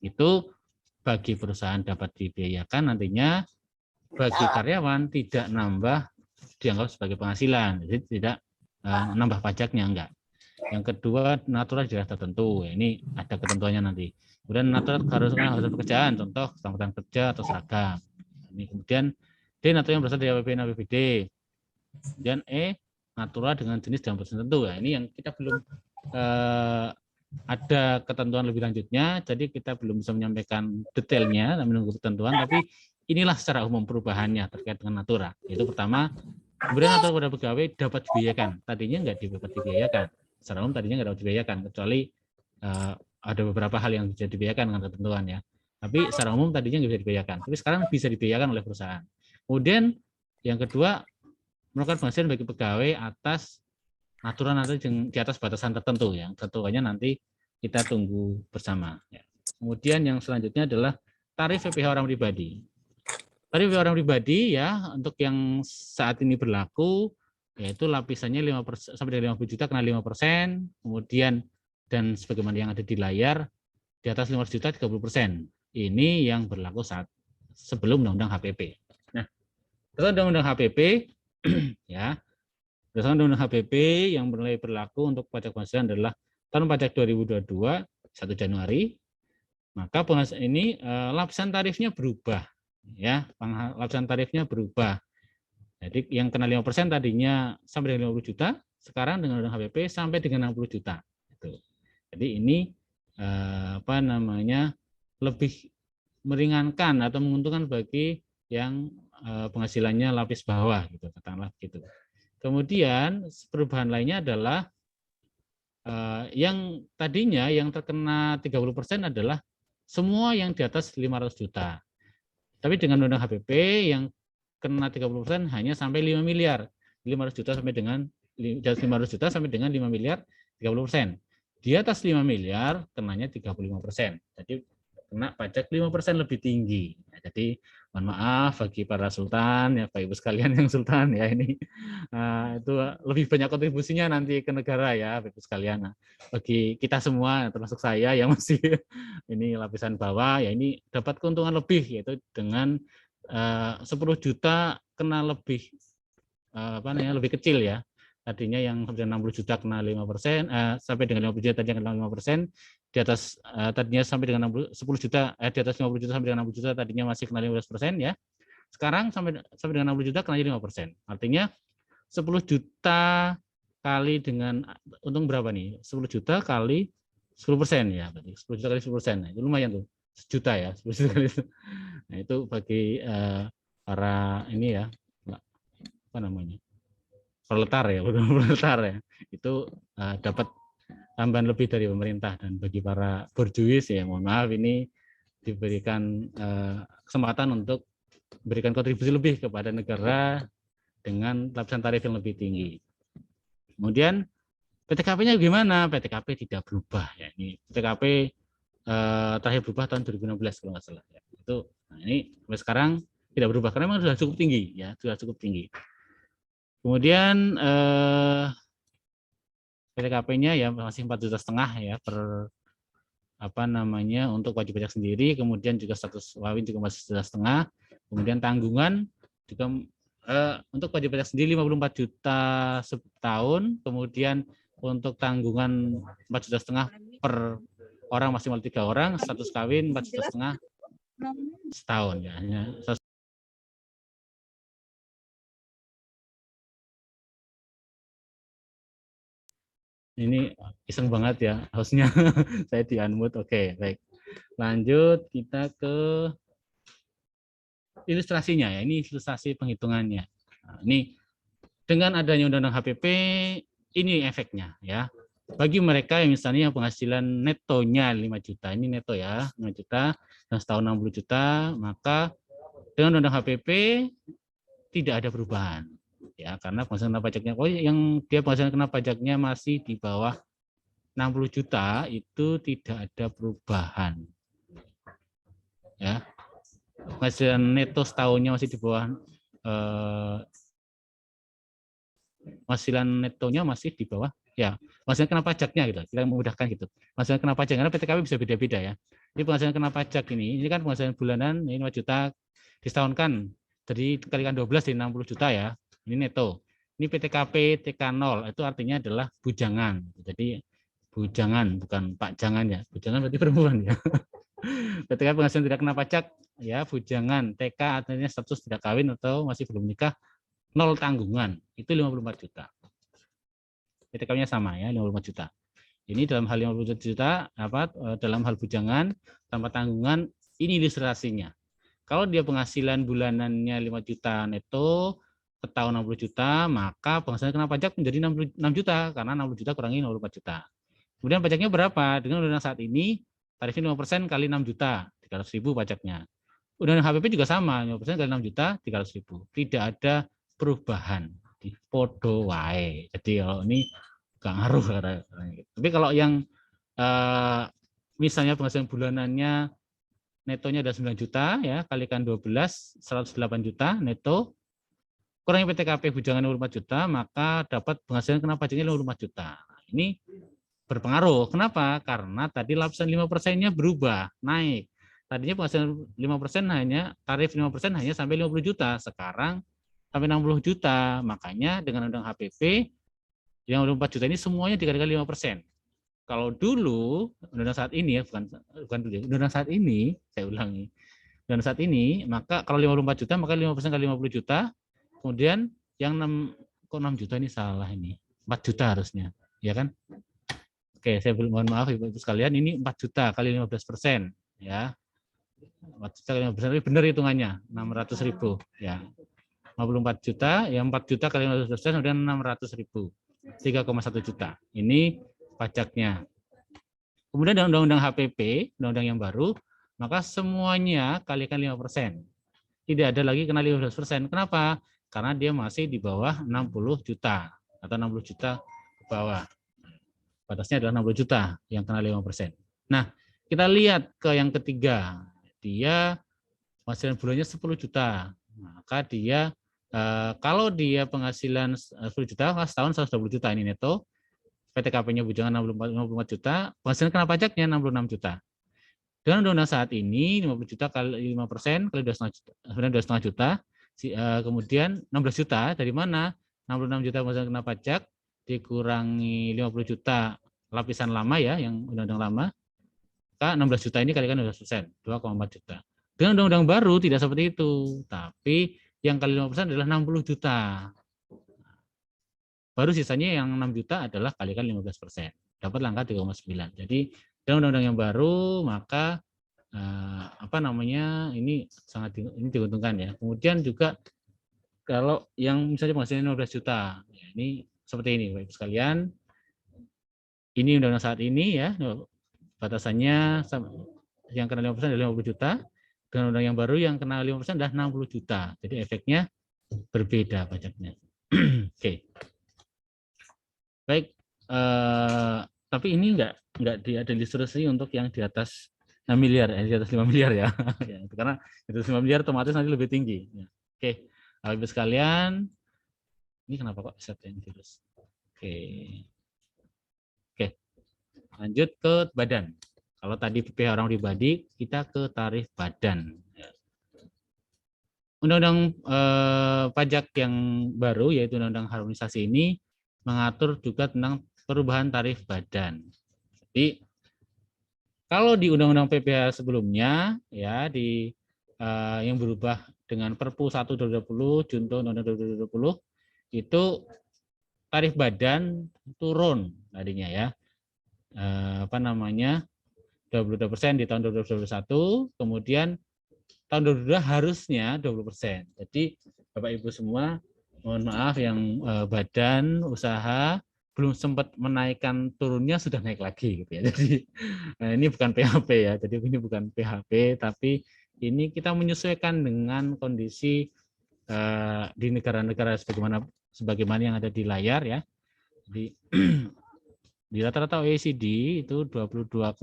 Speaker 1: Itu bagi perusahaan dapat dibiayakan, nantinya bagi karyawan tidak nambah dianggap sebagai penghasilan, jadi tidak nambah pajaknya, enggak. Yang kedua, natural daerah tertentu. Ini ada ketentuannya nanti. Kemudian natural harus pekerjaan, contoh keselamatan kerja atau seragam. Ini kemudian D, natural yang berasal dari APBN APBD. Kemudian E, natural dengan jenis dan persen tertentu. Nah, ini yang kita belum ada ketentuan lebih lanjutnya, jadi kita belum bisa menyampaikan detailnya, menunggu ketentuan, tapi inilah secara umum perubahannya terkait dengan natura. Yaitu pertama, kemudian natura pada pegawai dapat dibiayakan. Tadinya nggak dapat dibiayakan. Secara umum tadinya nggak dapat dibiayakan, kecuali ada beberapa hal yang bisa dibiayakan dengan ketentuan ya. Tapi secara umum tadinya nggak bisa dibiayakan. Tapi sekarang bisa dibiayakan oleh perusahaan. Kemudian yang kedua, melakukan penghasilan bagi pegawai atas aturan nanti di atas batasan tertentu ya. Ketentuannya nanti kita tunggu bersama. Ya. Kemudian yang selanjutnya adalah tarif PPh orang pribadi. Tarif PPh orang pribadi ya untuk yang saat ini berlaku yaitu lapisannya 5% sampai dengan 50 juta kena 5%, kemudian dan sebagaimana yang ada di layar di atas 500 juta 30%. Ini yang berlaku saat sebelum Undang-Undang HPP. Nah, berdasarkan Undang-Undang HPP ya, berdasarkan Undang-Undang HPP yang mulai berlaku untuk pajak penghasilan adalah tahun pajak 2022 1 Januari, maka ini lapisan tarifnya berubah ya, lapisan tarifnya berubah. Jadi yang kena 5% tadinya sampai dengan 50 juta, sekarang dengan Undang HPP sampai dengan 60 juta. Jadi ini apa namanya lebih meringankan atau menguntungkan bagi yang penghasilannya lapis bawah gitu, katakanlah gitu. Kemudian perubahan lainnya adalah yang tadinya yang terkena 30% adalah semua yang di atas 500 juta. Tapi dengan Undang HPP yang kena 30% hanya sampai 5 miliar. 500 juta sampai dengan 500 juta sampai dengan 5 miliar 30%. Di atas 5 miliar kenanya 35%. Jadi kena pajak 5% lebih tinggi. Nah, jadi mohon maaf bagi para sultan ya, Bapak Ibu sekalian yang sultan ya, ini itu lebih banyak kontribusinya nanti ke negara ya Bapak Ibu sekalian. Nah, bagi kita semua termasuk saya yang masih ini lapisan bawah ya, ini dapat keuntungan lebih yaitu dengan 10 juta kena lebih lebih kecil ya. Tadinya yang sampai 60 juta kena 5%, sampai dengan 50 juta tadinya kena 5%, di atas tadinya sampai dengan 10 juta, di atas 50 juta sampai dengan 60 juta tadinya masih kena 15% ya. Sekarang sampai dengan 60 juta kena 5%. Artinya 10 juta kali dengan untung berapa nih? 10 juta kali 10% ya, berarti 10 juta kali 10%. Nah, itu lumayan tuh. 1 juta ya, 10 juta kali itu. Nah, itu bagi para ini ya, apa namanya? proletar ya, proletar ya, itu dapat tambahan lebih dari pemerintah. Dan bagi para borjuis ya mohon maaf ini diberikan kesempatan untuk memberikan kontribusi lebih kepada negara dengan lapisan tarif yang lebih tinggi. Kemudian PTKP-nya gimana? PTKP tidak berubah ya. Ini PTKP terakhir berubah tahun 2016 kalau nggak salah ya. Itu nah ini sampai sekarang tidak berubah karena memang sudah cukup tinggi ya, sudah cukup tinggi. Kemudian PTKP-nya ya masih 4,5 juta ya per untuk wajib pajak sendiri, kemudian juga status wawin juga masih 1,5 juta. Kemudian tanggungan juga untuk wajib pajak sendiri 54 juta setahun, kemudian untuk tanggungan 4,5 juta per orang maksimal 3 orang, status kawin 4,5 juta setahun ya. Ini iseng banget ya hostnya. Saya di unmute. Oke, baik. Lanjut kita ke ilustrasinya ya. Ini ilustrasi penghitungannya. Nah, ini dengan adanya undang-undang HPP ini efeknya ya. Bagi mereka yang misalnya yang penghasilan netonya 5 juta, ini neto ya, 5 juta dan setahun 60 juta, maka dengan undang-undang HPP tidak ada perubahan. Ya, karena penghasilan kena pajaknya yang dia penghasilan kena pajaknya masih di bawah 60 juta itu tidak ada perubahan. Ya. Penghasilan neto setahunnya masih di bawah penghasilan netonya masih di bawah ya penghasilan kena pajaknya gitu, kita memudahkan gitu. Penghasilan kena pajak karena PTKP bisa beda-beda ya. Ini penghasilan kena pajak ini kan penghasilan bulanan ini 5 juta disetahunkan, jadi kalikan 12 dari 60 juta ya. Ini neto. Ini PTKP TK0 itu artinya adalah bujangan. Jadi bujangan bukan pak jangan ya. Bujangan berarti perempuan ya. PTKP penghasilan tidak kena pajak ya, bujangan. TK artinya status tidak kawin atau masih belum nikah, nol tanggungan, itu 54 juta. PTK-nya sama ya, 54 juta. Ini dalam hal 54 juta, dalam hal bujangan tanpa tanggungan, ini ilustrasinya. Kalau dia penghasilan bulanannya 5 juta neto, per tahun 60 juta, maka penghasilan kena pajak menjadi 6 juta, karena 60 juta kurangi 54 juta. Kemudian pajaknya berapa? Dengan undang saat ini, tarifnya 5% kali 6 juta, 300.000 pajaknya. Undang-undang HPP juga sama, 5% kali 6 juta, 300.000. Tidak ada perubahan di podo wae. Jadi kalau ini gak ngaruh. Tapi kalau yang misalnya penghasilan bulanannya netonya ada 9 juta ya, kalikan 12, 108 juta neto, kurangi PTKP bujangan 54 juta, maka dapat penghasilan kena pajaknya 54 juta. Ini berpengaruh. Kenapa? Karena tadi lapisan 5%-nya berubah, naik. Tadinya penghasilan 5% hanya, tarif 5% hanya sampai 50 juta. Sekarang sampai 60 juta. Makanya dengan undang HPP, yang 24 juta ini semuanya dikalikan 5%. Kalau dulu, undang saat ini ya, bukan dulu, undang saat ini, saya ulangi, undang saat ini, maka kalau 54 juta, maka 5% kali 50 juta, kemudian yang 6 juta ini salah ini, 4 juta harusnya, ya kan? Oke, saya mohon maaf Ibu sekalian, ini 4 juta kali 15%, ya. 4 juta kali 15%, benar hitungannya, 600.000, ya. 54 juta, ya 4 juta kali 15%, kemudian 600.000, 3,1 juta. Ini pajaknya. Kemudian dengan undang-undang HPP, undang-undang yang baru, maka semuanya kalikan 5%. Tidak ada lagi kena 15%. Kenapa? Karena dia masih di bawah 60 juta atau 60 juta ke bawah. Batasnya adalah 60 juta yang kena 5%. Nah, kita lihat ke yang ketiga. Dia penghasilan bulannya 10 juta. Maka dia kalau dia penghasilan 10 juta, setahun 120 juta ini neto. PTKP-nya bujangan 54 juta, penghasilan kena pajaknya 66 juta. Dengan undang-undang saat ini 50 juta kali 5% kali 2,5 juta, kemudian 16 juta dari mana? 66 juta penghasilan kena pajak dikurangi 50 juta lapisan lama ya, yang undang-undang lama, maka 16 juta ini kalikan 12%, 2,4 juta. Dengan undang-undang baru tidak seperti itu, tapi yang kali 5% adalah 60 juta. Baru sisanya yang 6 juta adalah kalikan 15%. Dapat angka 3,9. Jadi dengan undang-undang yang baru maka ini sangat diuntungkan ya. Kemudian juga kalau yang misalnya penghasilan 15 juta, ya, ini seperti ini Bapak Ibu sekalian. Ini undang-undang saat ini ya, batasannya yang kena 5% adalah 50 juta, dengan undang yang baru yang kena 5% adalah 60 juta. Jadi efeknya berbeda pajaknya. Oke. Baik, tapi ini enggak ada ilustrasi untuk yang di atas 6 miliar, di atas 5 miliar ya. Ya, karena di atas 5 miliar otomatis nanti lebih tinggi. Ya. Oke, Bapak Ibu sekalian, ini kenapa kok setting terus? Oke. Oke, lanjut ke badan. Kalau tadi PPh orang pribadi, kita ke tarif badan. Undang-undang pajak yang baru, yaitu Undang-Undang Harmonisasi ini, mengatur juga tentang perubahan tarif badan. Jadi, kalau di Undang-Undang PPh sebelumnya, ya yang berubah dengan Perpu 1 2020, Junto Undang-Undang 2020, itu tarif badan turun tadinya ya. 22% di tahun 2021, kemudian tahun 2022 harusnya 20%. Jadi Bapak Ibu semua, mohon maaf yang badan usaha belum sempat menaikkan turunnya sudah naik lagi gitu ya. Jadi ini bukan PHP ya. Jadi ini bukan PHP, tapi ini kita menyesuaikan dengan kondisi di negara-negara sebagaimana yang ada di layar ya. Di rata-rata OECD itu 22,8%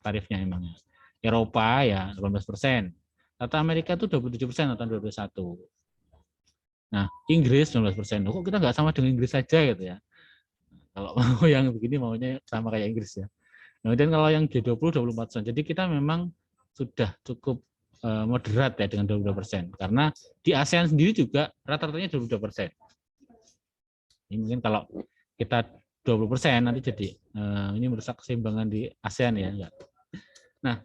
Speaker 1: tarifnya emangnya. Eropa ya 18%. Rata Amerika itu 27% tahun 2021. Nah, Inggris 19%. Kok kita nggak sama dengan Inggris saja gitu ya. Kalau mau yang begini maunya sama kayak Inggris ya. Kemudian kalau yang G20 24%. Jadi kita memang sudah cukup moderat ya dengan 22%. Karena di ASEAN sendiri juga rata-ratanya 22%. Ini mungkin kalau kita 20% nanti jadi ini merusak keseimbangan di ASEAN ya. Enggak. Nah,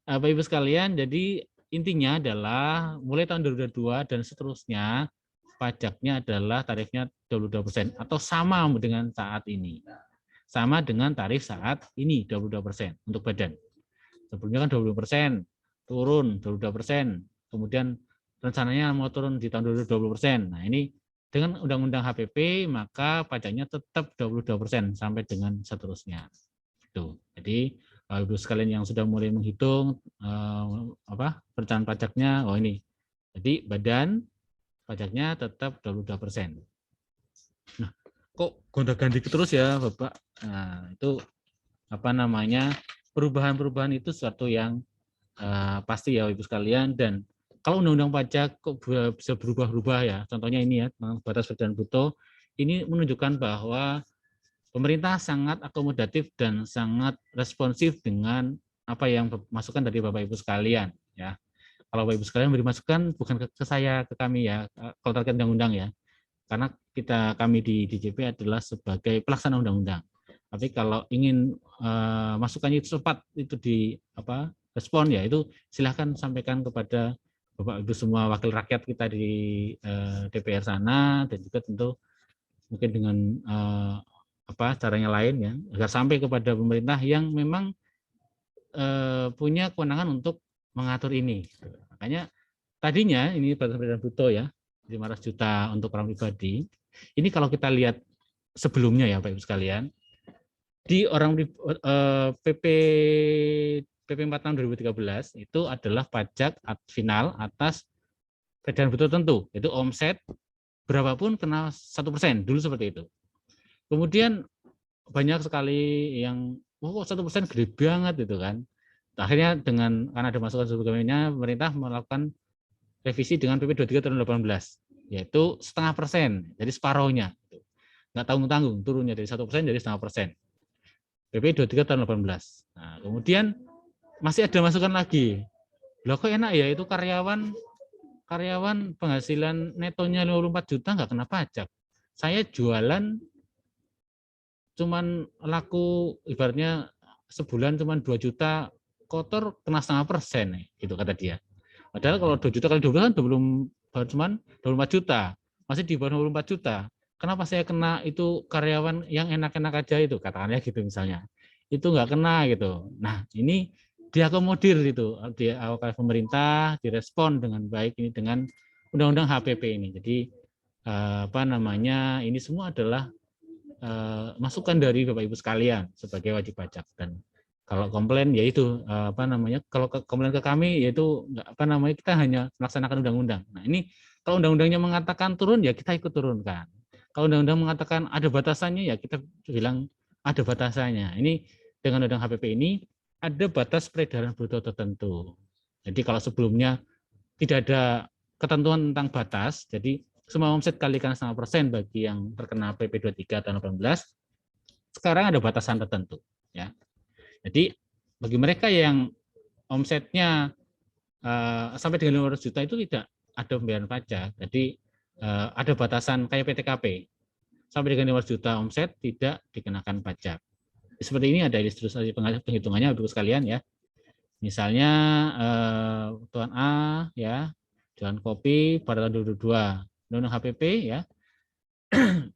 Speaker 1: Bapak Ibu sekalian, jadi intinya adalah mulai tahun 2022 dan seterusnya pajaknya adalah tarifnya 22% atau sama dengan saat ini. Sama dengan tarif saat ini 22% untuk badan. Sebelumnya kan 20%, turun 22%, kemudian rencananya mau turun di tahun 2020%. Nah, ini dengan Undang-Undang HPP maka pajaknya tetap 22% sampai dengan seterusnya. Itu. Jadi Ibu sekalian yang sudah mulai menghitung perencanaan pajaknya, ini. Jadi badan pajaknya tetap 22%. Nah, kok gonta-ganti terus ya, Bapak? Nah, itu perubahan-perubahan itu sesuatu yang pasti ya Ibu sekalian, dan kalau undang-undang pajak kok bisa berubah-ubah ya. Contohnya ini ya, batas badan bruto ini menunjukkan bahwa pemerintah sangat akomodatif dan sangat responsif dengan apa yang masukan dari Bapak Ibu sekalian ya. Kalau Bapak Ibu sekalian beri masukan bukan ke saya, ke kami ya, kalau terkait undang-undang ya. Karena kami di DJP adalah sebagai pelaksana undang-undang. Tapi kalau ingin masukannya itu cepat itu respon ya, itu silahkan sampaikan kepada Bapak Ibu semua wakil rakyat kita di DPR sana, dan juga tentu mungkin dengan caranya lain ya, agar sampai kepada pemerintah yang memang punya kewenangan untuk mengatur ini. Makanya tadinya ini batas badan bruto ya 500 juta untuk orang pribadi. Ini kalau kita lihat sebelumnya ya Pak Ibu sekalian, di PP 4 tahun 2013 itu adalah pajak final atas badan bruto tertentu, itu omset berapapun kena 1%, dulu seperti itu. Kemudian banyak sekali yang 1% gede banget itu kan. Akhirnya karena ada masukan sebagainya, pemerintah melakukan revisi dengan PP 23 tahun 2018, yaitu 0,5%, jadi separohnya. Nggak tanggung-tanggung, turunnya dari 1% jadi 0,5%. PP 23 tahun 18. Nah, kemudian masih ada masukan lagi. Loh kok enak ya, itu karyawan penghasilan netonya 54 juta nggak kena pajak. Saya jualan cuman laku ibaratnya sebulan cuman 2 juta kotor kena 0,5%, gitu kata dia. Padahal kalau 2 juta kali 12 kan cuman 24 juta, masih di bawah 24 juta. Kenapa saya kena itu karyawan yang enak-enak aja itu, katakannya gitu misalnya. Itu nggak kena gitu. Nah, ini diakomodir itu, pemerintah direspon dengan baik ini dengan Undang-Undang HPP ini. Jadi ini semua adalah masukan dari Bapak Ibu sekalian sebagai wajib pajak. Dan kalau komplain yaitu kalau komplain ke kami yaitu kita hanya melaksanakan undang-undang. Nah, ini kalau undang-undangnya mengatakan turun ya kita ikut turunkan. Kalau undang-undang mengatakan ada batasannya ya kita bilang ada batasannya. Ini dengan undang HPP ini ada batas peredaran bruto tertentu. Jadi kalau sebelumnya tidak ada ketentuan tentang batas, jadi semua omset kalikan 0,5% bagi yang terkena PP 23 tahun 18, sekarang ada batasan tertentu. Ya. Jadi bagi mereka yang omsetnya sampai dengan 500 juta itu tidak ada pembayaran pajak. Jadi ada batasan kayak PTKP. Sampai dengan 500 juta omset tidak dikenakan pajak. Seperti ini ada ilustrasi penghitungannya Ibu sekalian ya. Misalnya Tuan A ya, jualan kopi pada tahun 2022, undang-undang HPP ya.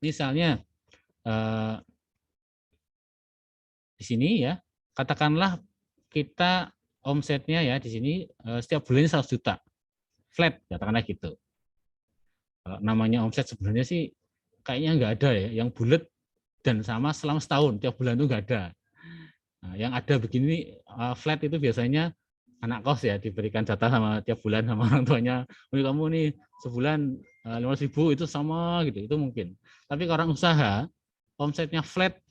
Speaker 1: Misalnya di sini ya, katakanlah kita omsetnya ya di sini setiap bulannya 100 juta. Flat katakanlah gitu. Kalau namanya omset sebenarnya sih kayaknya nggak ada ya, yang bulat dan sama selama setahun, tiap bulan itu nggak ada. Nah, yang ada begini flat itu biasanya anak kos ya, diberikan jatah sama tiap bulan sama orang tuanya. Kamu nih sebulan 500.000 itu sama gitu, itu mungkin. Tapi kalau orang usaha omsetnya flat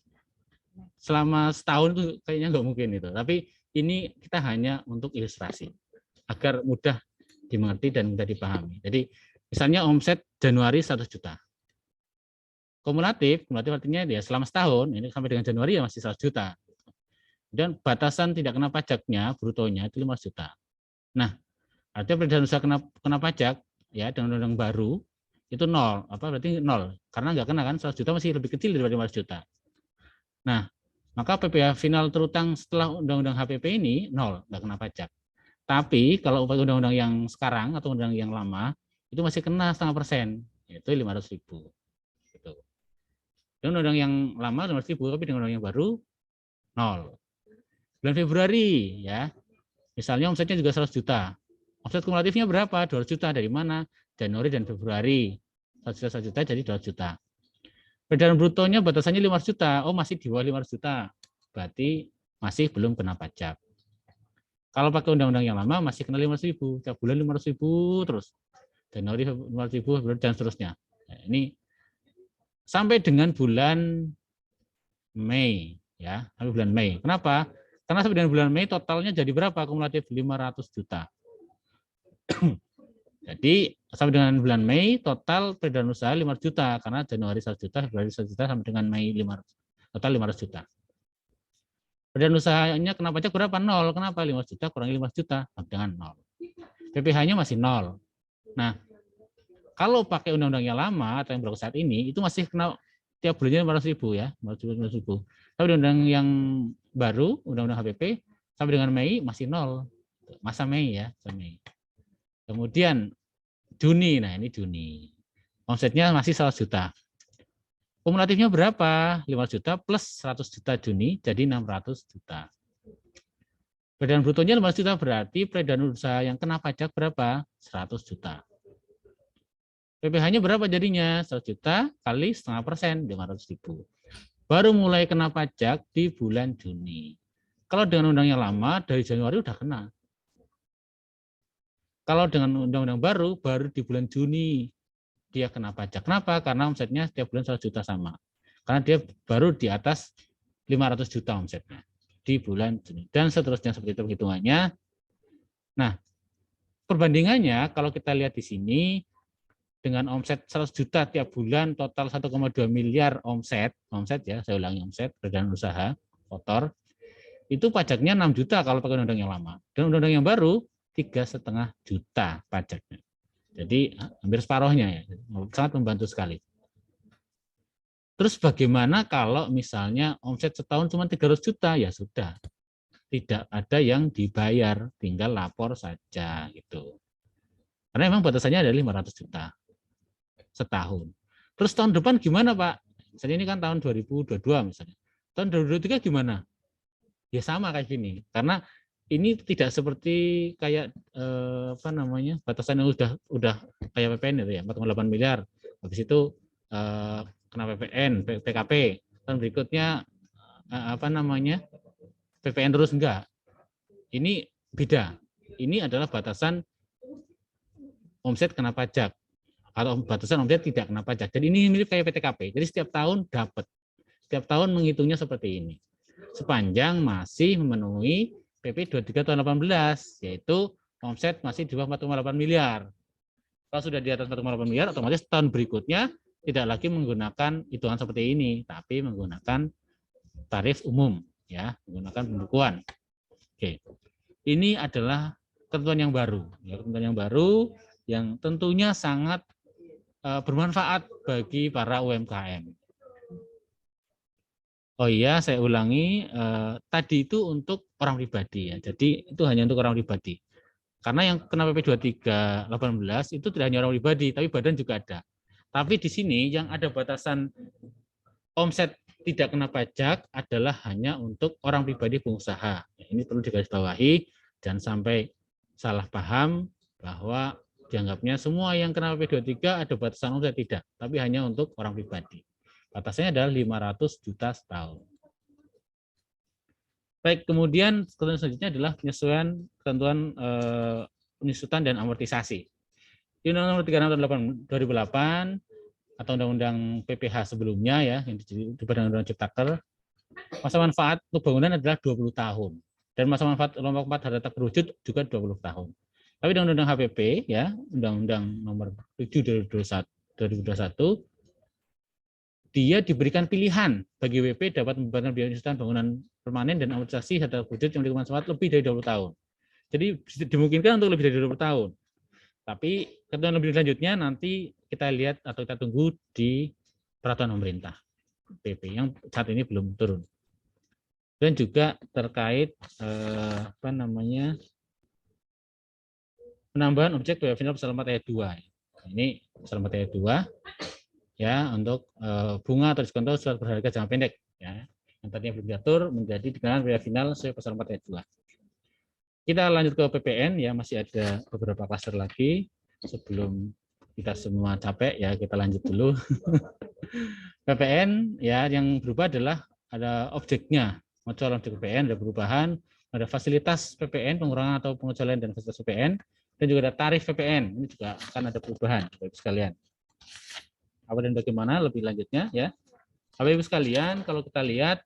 Speaker 1: selama setahun itu kayaknya nggak mungkin itu. Tapi ini kita hanya untuk ilustrasi agar mudah dimengerti dan mudah dipahami. Jadi misalnya omset Januari 100 juta. Kumulatif artinya dia selama setahun, ini sampai dengan Januari ya masih 100 juta. Dan batasan tidak kena pajaknya, brutonya itu 500 juta. Nah, artinya peredaran usaha kena pajak ya dengan undang-undang baru itu nol. Berarti nol? Karena nggak kena kan, 100 juta masih lebih kecil daripada 500 juta. Nah, maka PPh final terutang setelah undang-undang HPP ini nol, nggak kena pajak. Tapi kalau undang-undang yang sekarang atau undang yang lama itu masih kena 0,5%, yaitu 500.000. Gitu. Dan undang yang lama 500.000, tapi dengan undang yang baru nol. Bulan Februari ya, misalnya omsetnya juga 100 juta. Omset kumulatifnya berapa? 200 juta. Dari mana? Januari dan Februari. 100 juta jadi 200 juta. Peredaran brutonya batasannya 500 juta. Oh, masih di bawah 500 juta. Berarti masih belum kena pajak. Kalau pakai undang-undang yang lama masih kena 500.000. Tiap bulan 500.000 terus. Januari 500.000 dan seterusnya. Nah, ini sampai dengan bulan Mei ya, sampai bulan Mei. Kenapa? Karena sampai dengan bulan Mei totalnya jadi berapa? Kumulatif 500 juta. Jadi sampai dengan bulan Mei total peredaran usaha 500 juta karena Januari 100 juta, Februari 100 juta sampai dengan Mei 500, total 500 juta. Peredaran usahanya kena pajak berapa? Nol. Kenapa? 500 juta kurangi 500 juta sampai dengan nol. PPh-nya masih nol. Nah, kalau pakai undang-undang yang lama atau yang berlaku saat ini itu masih kena tiap bulannya 500.000 ya, 500.000. Tapi undang-undang yang baru, undang-undang HPP sampai dengan Mei masih nol. Masa Mei ya, Mei. Kemudian Juni, nah ini Juni. Omsetnya masih 100 juta. Kumulatifnya berapa? 500 juta plus 100 juta Juni jadi 600 juta. Peredaran brutonya 500 juta berarti peredaran usaha yang kena pajak berapa? 100 juta. PPh-nya berapa jadinya? 100 juta kali 0,5%, 500.000. Baru mulai kena pajak di bulan Juni. Kalau dengan undang yang lama dari Januari udah kena. Kalau dengan undang-undang baru di bulan Juni dia kena pajak. Kenapa? Karena omsetnya setiap bulan 100 juta sama. Karena dia baru di atas 500 juta omsetnya di bulan Juni. Dan seterusnya seperti itu hitungannya. Nah, perbandingannya kalau kita lihat di sini, dengan omset 100 juta tiap bulan, total 1,2 miliar omset ya, saya ulangi omset, peredaran usaha, kotor, itu pajaknya 6 juta kalau pakai undang-undang yang lama. Dan undang-undang yang baru, 3,5 juta pajaknya. Jadi hampir separuhnya ya, sangat membantu sekali. Terus bagaimana kalau misalnya omset setahun cuma 300 juta, ya sudah. Tidak ada yang dibayar, tinggal lapor saja gitu. Karena memang batasannya ada 500 juta setahun. Terus tahun depan gimana Pak? Misalnya ini kan tahun 2022 misalnya. Tahun 2023 gimana? Ya sama kayak gini. Karena ini tidak seperti kayak apa namanya, batasan yang udah kayak PPN itu ya, 4,8 miliar. Habis itu kena PPN, PKP. Dan berikutnya apa namanya, PPN terus enggak. Ini beda. Ini adalah batasan omset kena pajak atau batasan omset tidak kena pajak. Jadi ini mirip kayak PTKP. Jadi setiap tahun dapat. Setiap tahun menghitungnya seperti ini. Sepanjang masih memenuhi PP 23 tahun 18, yaitu omset masih di bawah 4,8 miliar. Kalau sudah di atas 4,8 miliar, otomatis tahun berikutnya tidak lagi menggunakan hitungan seperti ini, tapi menggunakan tarif umum, ya, menggunakan pembukuan. Oke, ini adalah ketentuan yang baru, ya, ketentuan yang baru yang tentunya sangat bermanfaat bagi para UMKM. Oh iya, saya ulangi, tadi itu untuk orang pribadi ya. Jadi itu hanya untuk orang pribadi. Karena yang kena PP 23/18 itu tidak hanya orang pribadi, tapi badan juga ada. Tapi di sini yang ada batasan omset tidak kena pajak adalah hanya untuk orang pribadi pengusaha. Ini perlu digarisbawahi, jangan sampai salah paham bahwa dianggapnya semua yang kena PP 23 ada batasan omset, tidak, tapi hanya untuk orang pribadi. Batasnya adalah 500 juta setahun. Baik, kemudian ketentuan selanjutnya adalah penyesuaian ketentuan penyusutan dan amortisasi. Di Undang-Undang Nomor 36 tahun 2008 atau Undang-Undang PPH sebelumnya ya, yang di Undang-Undang Ciptaker, masa manfaat untuk bangunan adalah 20 tahun. Dan masa manfaat kelompok 4 harta terwujud juga 20 tahun. Tapi di Undang-Undang HPP ya, Undang-Undang Nomor 7 2021, dia diberikan pilihan bagi WP dapat membebankan biaya penyusutan bangunan permanen dan amortisasi harta terwujud yang memiliki manfaat lebih dari 20 tahun. Jadi dimungkinkan untuk lebih dari 20 tahun. Tapi ketentuan lebih lanjutnya nanti kita lihat atau kita tunggu di peraturan pemerintah PP yang saat ini belum turun. Dan juga terkait apa namanya, penambahan objek biaya final pasal 4 ayat 2. Ini pasal 4 ayat 2 ya, untuk bunga atau diskon surat berharga jangka pendek ya. Yang tadinya belum diatur menjadi dikenakan biaya final sesuai pasal 4 ayat 2. Kita lanjut ke PPN ya, masih ada beberapa klaster lagi. Sebelum kita semua capek ya, kita lanjut dulu. PPN ya, yang berubah adalah ada objeknya. Modal objek PPN ada perubahan, ada fasilitas PPN, pengurangan atau pengecualian dan fasilitas PPN, dan juga ada tarif PPN. Ini juga akan ada perubahan, Bapak Ibu sekalian. Apa dan bagaimana lebih lanjutnya ya. Bapak Ibu sekalian, kalau kita lihat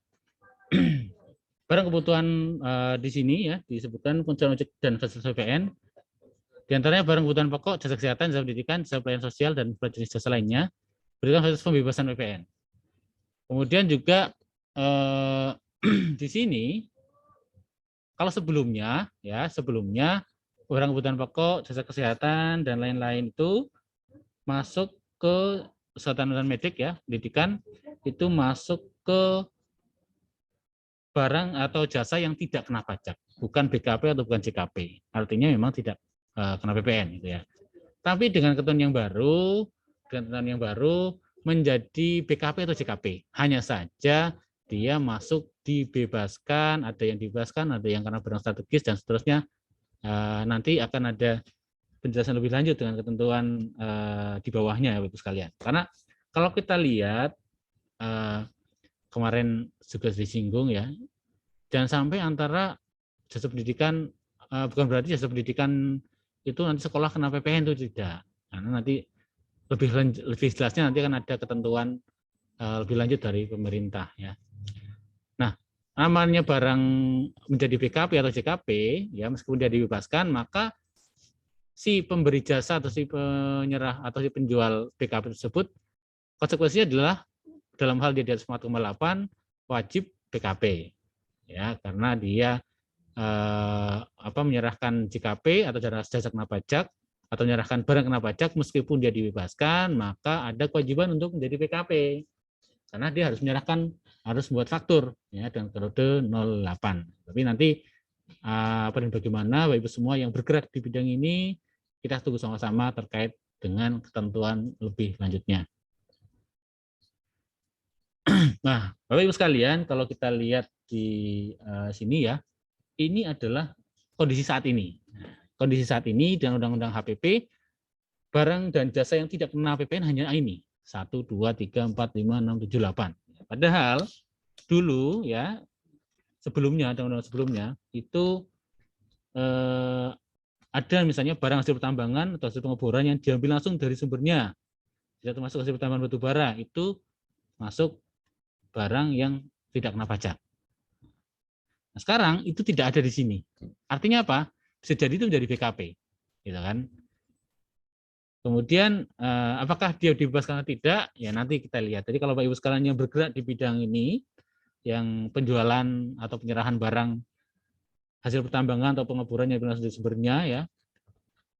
Speaker 1: barang kebutuhan di sini ya disebutkan pengecualian objek dan fasilitas PPN. Di antaranya barang kebutuhan pokok, jasa kesehatan, jasa pendidikan, jasa pelayanan sosial, dan jenis jasa lainnya berikan fasilitas pembebasan PPN. Kemudian juga di sini kalau sebelumnya ya, sebelumnya barang kebutuhan pokok, jasa kesehatan dan lain-lain itu masuk ke kesehatan dan medik ya, pendidikan itu masuk ke barang atau jasa yang tidak kena pajak, bukan BKP atau bukan JKP. Artinya memang tidak kena PPN gitu ya. Tapi dengan ketentuan yang baru menjadi BKP atau JKP. Hanya saja dia masuk dibebaskan, ada yang dibebaskan, ada yang karena barang strategis dan seterusnya. Nanti akan ada penjelasan lebih lanjut dengan ketentuan di bawahnya ya Bapak sekalian. Karena kalau kita lihat kemarin juga disinggung ya, jangan sampai antara jasa pendidikan, bukan berarti jasa pendidikan itu nanti sekolah kena PPN itu tidak. Karena nanti lebih jelasnya nanti akan ada ketentuan lebih lanjut dari pemerintah ya. Nah, namanya barang menjadi BKP atau JKP ya, meskipun dia dibebaskan, maka si pemberi jasa atau si penyerah atau si penjual BKP tersebut konsekuensinya adalah dalam hal dia di atas 4,8 wajib BKP ya, karena dia menyerahkan JKP atau jasa kena pajak atau menyerahkan barang kena pajak meskipun dia dibebaskan, maka ada kewajiban untuk menjadi PKP karena dia harus menyerahkan, harus membuat faktur ya dengan kode 08. Tapi nanti apa dan bagaimana Bapak Ibu semua yang bergerak di bidang ini, kita tunggu sama-sama terkait dengan ketentuan lebih lanjutnya. Nah, Bapak Ibu sekalian, kalau kita lihat di sini ya, ini adalah kondisi saat ini. Kondisi saat ini dan Undang-Undang HPP, barang dan jasa yang tidak kena PPN hanya ini. 1, 2, 3, 4, 5, 6, 7, 8. Padahal dulu ya, sebelumnya, undang-undang sebelumnya, itu ada misalnya barang hasil pertambangan atau hasil pengeboran yang diambil langsung dari sumbernya. Tidak termasuk hasil pertambangan batu bara, itu masuk barang yang tidak kena pajak. Nah, sekarang itu tidak ada di sini. Artinya apa? Bisa jadi itu menjadi BKP, gitu kan? Kemudian apakah dia dibebaskan atau tidak? Ya nanti kita lihat. Jadi kalau Bapak Ibu sekalian yang bergerak di bidang ini, yang penjualan atau penyerahan barang hasil pertambangan atau pengeboran yang berasal dari sumbernya, ya,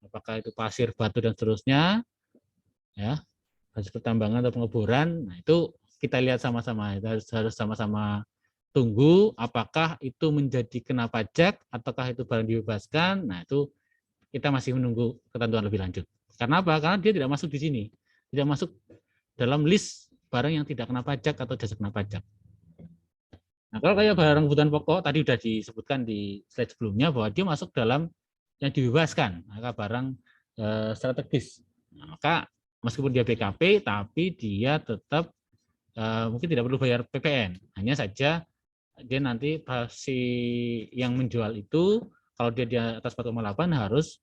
Speaker 1: apakah itu pasir, batu dan seterusnya, ya, hasil pertambangan atau pengeboran, nah itu kita lihat sama-sama. Itu harus sama-sama tunggu apakah itu menjadi kena pajak ataukah itu barang dibebaskan. Nah itu kita masih menunggu ketentuan lebih lanjut. Karena apa? Karena dia tidak masuk di sini, tidak masuk dalam list barang yang tidak kena pajak atau jasa kena pajak. Nah, kalau kayak barang kebutuhan pokok tadi sudah disebutkan di slide sebelumnya bahwa dia masuk dalam yang dibebaskan, maka barang strategis. Nah, maka meskipun dia BKP, tapi dia tetap mungkin tidak perlu bayar PPN. Hanya saja dia nanti si yang menjual itu kalau dia di atas 4,8 harus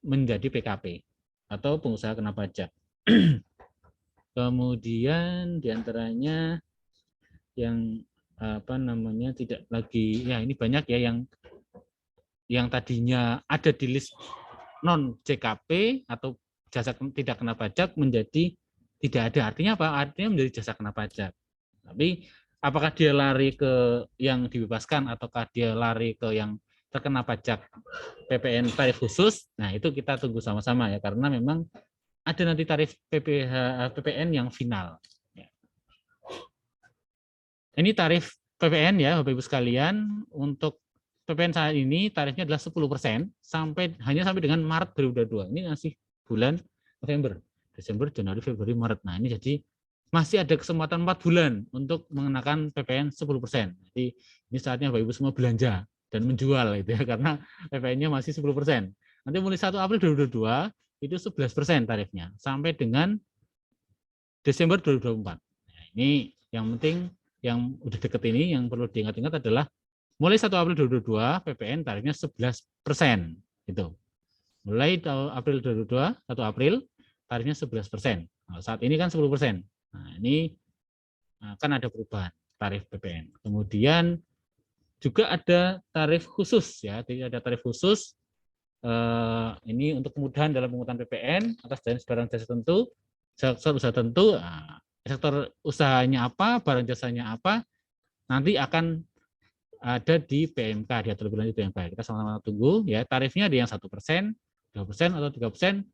Speaker 1: menjadi PKP atau pengusaha kena pajak. Kemudian diantaranya yang apa namanya tidak lagi, ya ini banyak ya yang tadinya ada di list non JKP atau jasa tidak kena pajak menjadi tidak ada. Artinya apa? Artinya menjadi jasa kena pajak. Tapi apakah dia lari ke yang dibebaskan ataukah dia lari ke yang terkena pajak PPN tarif khusus? Nah itu kita tunggu sama-sama ya, karena memang ada nanti tarif PPN yang final. Ini tarif PPN ya Bapak Ibu sekalian. Untuk PPN saat ini tarifnya adalah 10% hanya sampai dengan Maret 2022. Ini masih bulan November, Desember, Januari, Februari, Maret. Nah ini jadi masih ada kesempatan 4 bulan untuk mengenakan PPN 10%. Jadi ini saatnya Bapak Ibu semua belanja dan menjual itu ya, karena PPN-nya masih 10%. Nanti mulai 1 April 2022 itu 11% tarifnya sampai dengan Desember 2024. Nah, ini yang penting yang udah deket ini yang perlu diingat-ingat adalah mulai 1 April 2022 PPN tarifnya 11%. Gitu. Mulai April 2022, 1 April tarifnya 11%. Nah, saat ini kan 10%. Nah, ini kan ada perubahan tarif PPN. Kemudian juga ada tarif khusus ya. Jadi ada tarif khusus ini untuk kemudahan dalam penghutang PPN atas barang jasa tertentu, sektor usaha tertentu. Nah, sektor usahanya apa, barang jasanya apa, nanti akan ada di PMK, diatur lebih lanjut PMK. Kita sama-sama tunggu ya. Tarifnya ada yang 1%, 2% atau 3%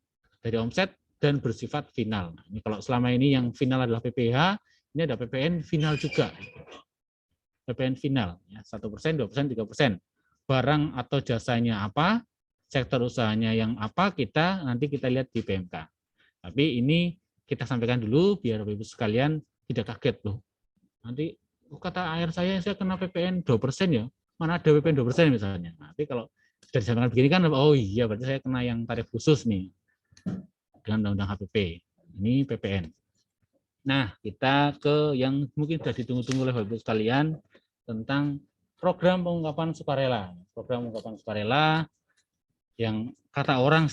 Speaker 1: dari omset dan bersifat final. Nah, ini kalau selama ini yang final adalah PPH, ini ada PPN final juga. PPN final ya, 1%, 2%, 3%. Barang atau jasanya apa, sektor usahanya yang apa, nanti kita lihat di PMK. Tapi ini kita sampaikan dulu biar Bapak Ibu sekalian tidak kaget loh. Nanti kata air saya kena PPN 2% ya. Mana ada PPN 2% misalnya. Nanti kalau dari sampaikan begini kan, oh iya berarti saya kena yang tarif khusus nih dengan Undang-Undang HPP. Ini PPN. Nah, kita ke yang mungkin sudah ditunggu-tunggu oleh Bapak Ibu sekalian tentang program pengungkapan sukarela. Program pengungkapan sukarela yang kata orang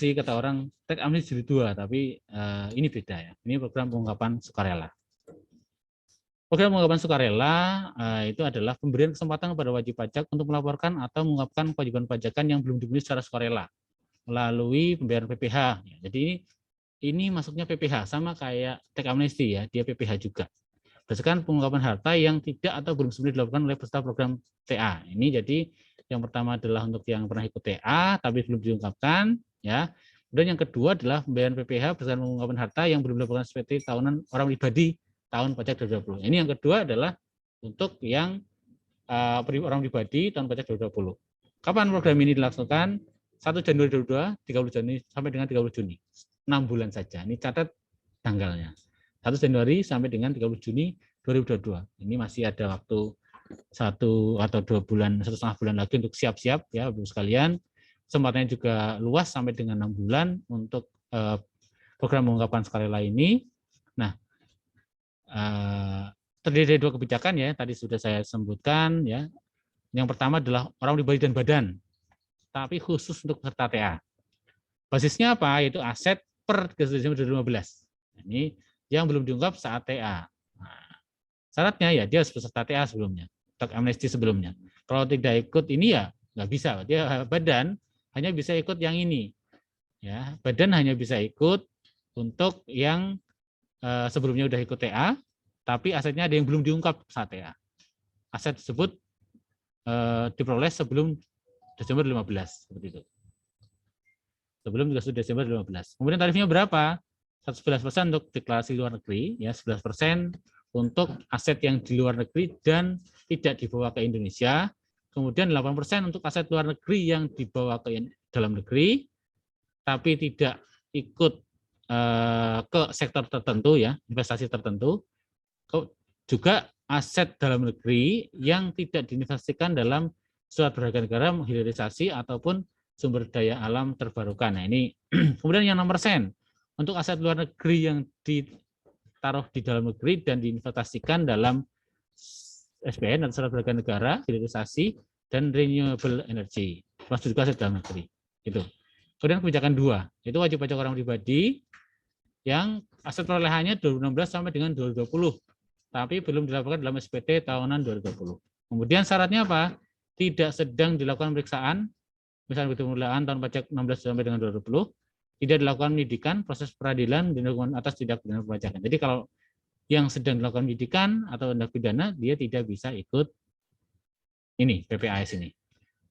Speaker 1: teks amnesty jilid 2, tapi ini beda ya. Ini program pengungkapan sukarela. Program pengungkapan sukarela itu adalah pemberian kesempatan kepada wajib pajak untuk melaporkan atau mengungkapkan kewajiban pajakan yang belum dipenuhi secara sukarela melalui pembayaran PPh. Jadi ini masuknya PPh sama kayak teks amnesty ya, dia PPh juga. Berdasarkan pengungkapan harta yang tidak atau belum sebenarnya dilakukan oleh peserta program TA. Ini jadi yang pertama adalah untuk yang pernah ikut TA tapi belum diungkapkan ya. Dan yang kedua adalah pembayaran PPh berdasarkan pengungkapan harta yang belum dilakukan seperti tahunan orang pribadi tahun pajak 2020. Ini yang kedua adalah untuk yang orang pribadi tahun pajak 2020. Kapan program ini dilaksanakan? 1 Januari 2022, 30 Juni sampai dengan 30 Juni. 6 bulan saja. Ini catat tanggalnya. 1 Januari sampai dengan 30 Juni 2022. Ini masih ada waktu 1 atau 2 bulan, 1,5 bulan lagi untuk siap-siap ya Bapak sekalian. kesempatannya juga luas sampai dengan 6 bulan untuk program pengungkapan sukarela ini. Nah, terdiri dari 2 kebijakan ya, tadi sudah saya sebutkan ya. Yang pertama adalah orang pribadi dan badan, tapi khusus untuk peserta TA. Basisnya apa? Yaitu aset per 31 Desember 2015. Ini yang belum diungkap saat TA. Nah, syaratnya ya dia harus peserta TA sebelumnya, tax amnesty sebelumnya. Kalau tidak ikut ini ya nggak bisa. Dia badan hanya bisa ikut yang ini. Ya, badan hanya bisa ikut untuk yang sebelumnya udah ikut TA, tapi asetnya ada yang belum diungkap saat TA. Aset tersebut diperoleh sebelum Desember 15 seperti itu. Sebelum 31 Desember 2015. Kemudian tarifnya berapa? 11% untuk deklarasi luar negeri, ya 11% untuk aset yang di luar negeri dan tidak dibawa ke Indonesia. Kemudian 8% untuk aset luar negeri yang dibawa ke dalam negeri, tapi tidak ikut ke sektor tertentu, ya investasi tertentu. Juga aset dalam negeri yang tidak diinvestasikan dalam surat berharga negara, hilirisasi ataupun sumber daya alam terbarukan. Nah ini kemudian yang 6% untuk aset luar negeri yang ditaruh di dalam negeri dan diinvestasikan dalam SBN atau surat berharga negara, hilirisasi dan renewable energy. Termasuk juga aset dalam negeri. Itu. Kemudian kebijakan 2, itu wajib pajak orang pribadi yang aset perolehannya 2016 sampai dengan 2020, tapi belum dilaporkan dalam SPT tahunan 2020. Kemudian syaratnya apa? Tidak sedang dilakukan pemeriksaan, misalnya pemeriksaan tahun pajak 16 sampai dengan 2020, tidak dilakukan penyidikan, proses peradilan dan hukuman atas tindak pidana perpajakan. Jadi kalau yang sedang dilakukan penyidikan atau tindak pidana, dia tidak bisa ikut ini PPAS ini.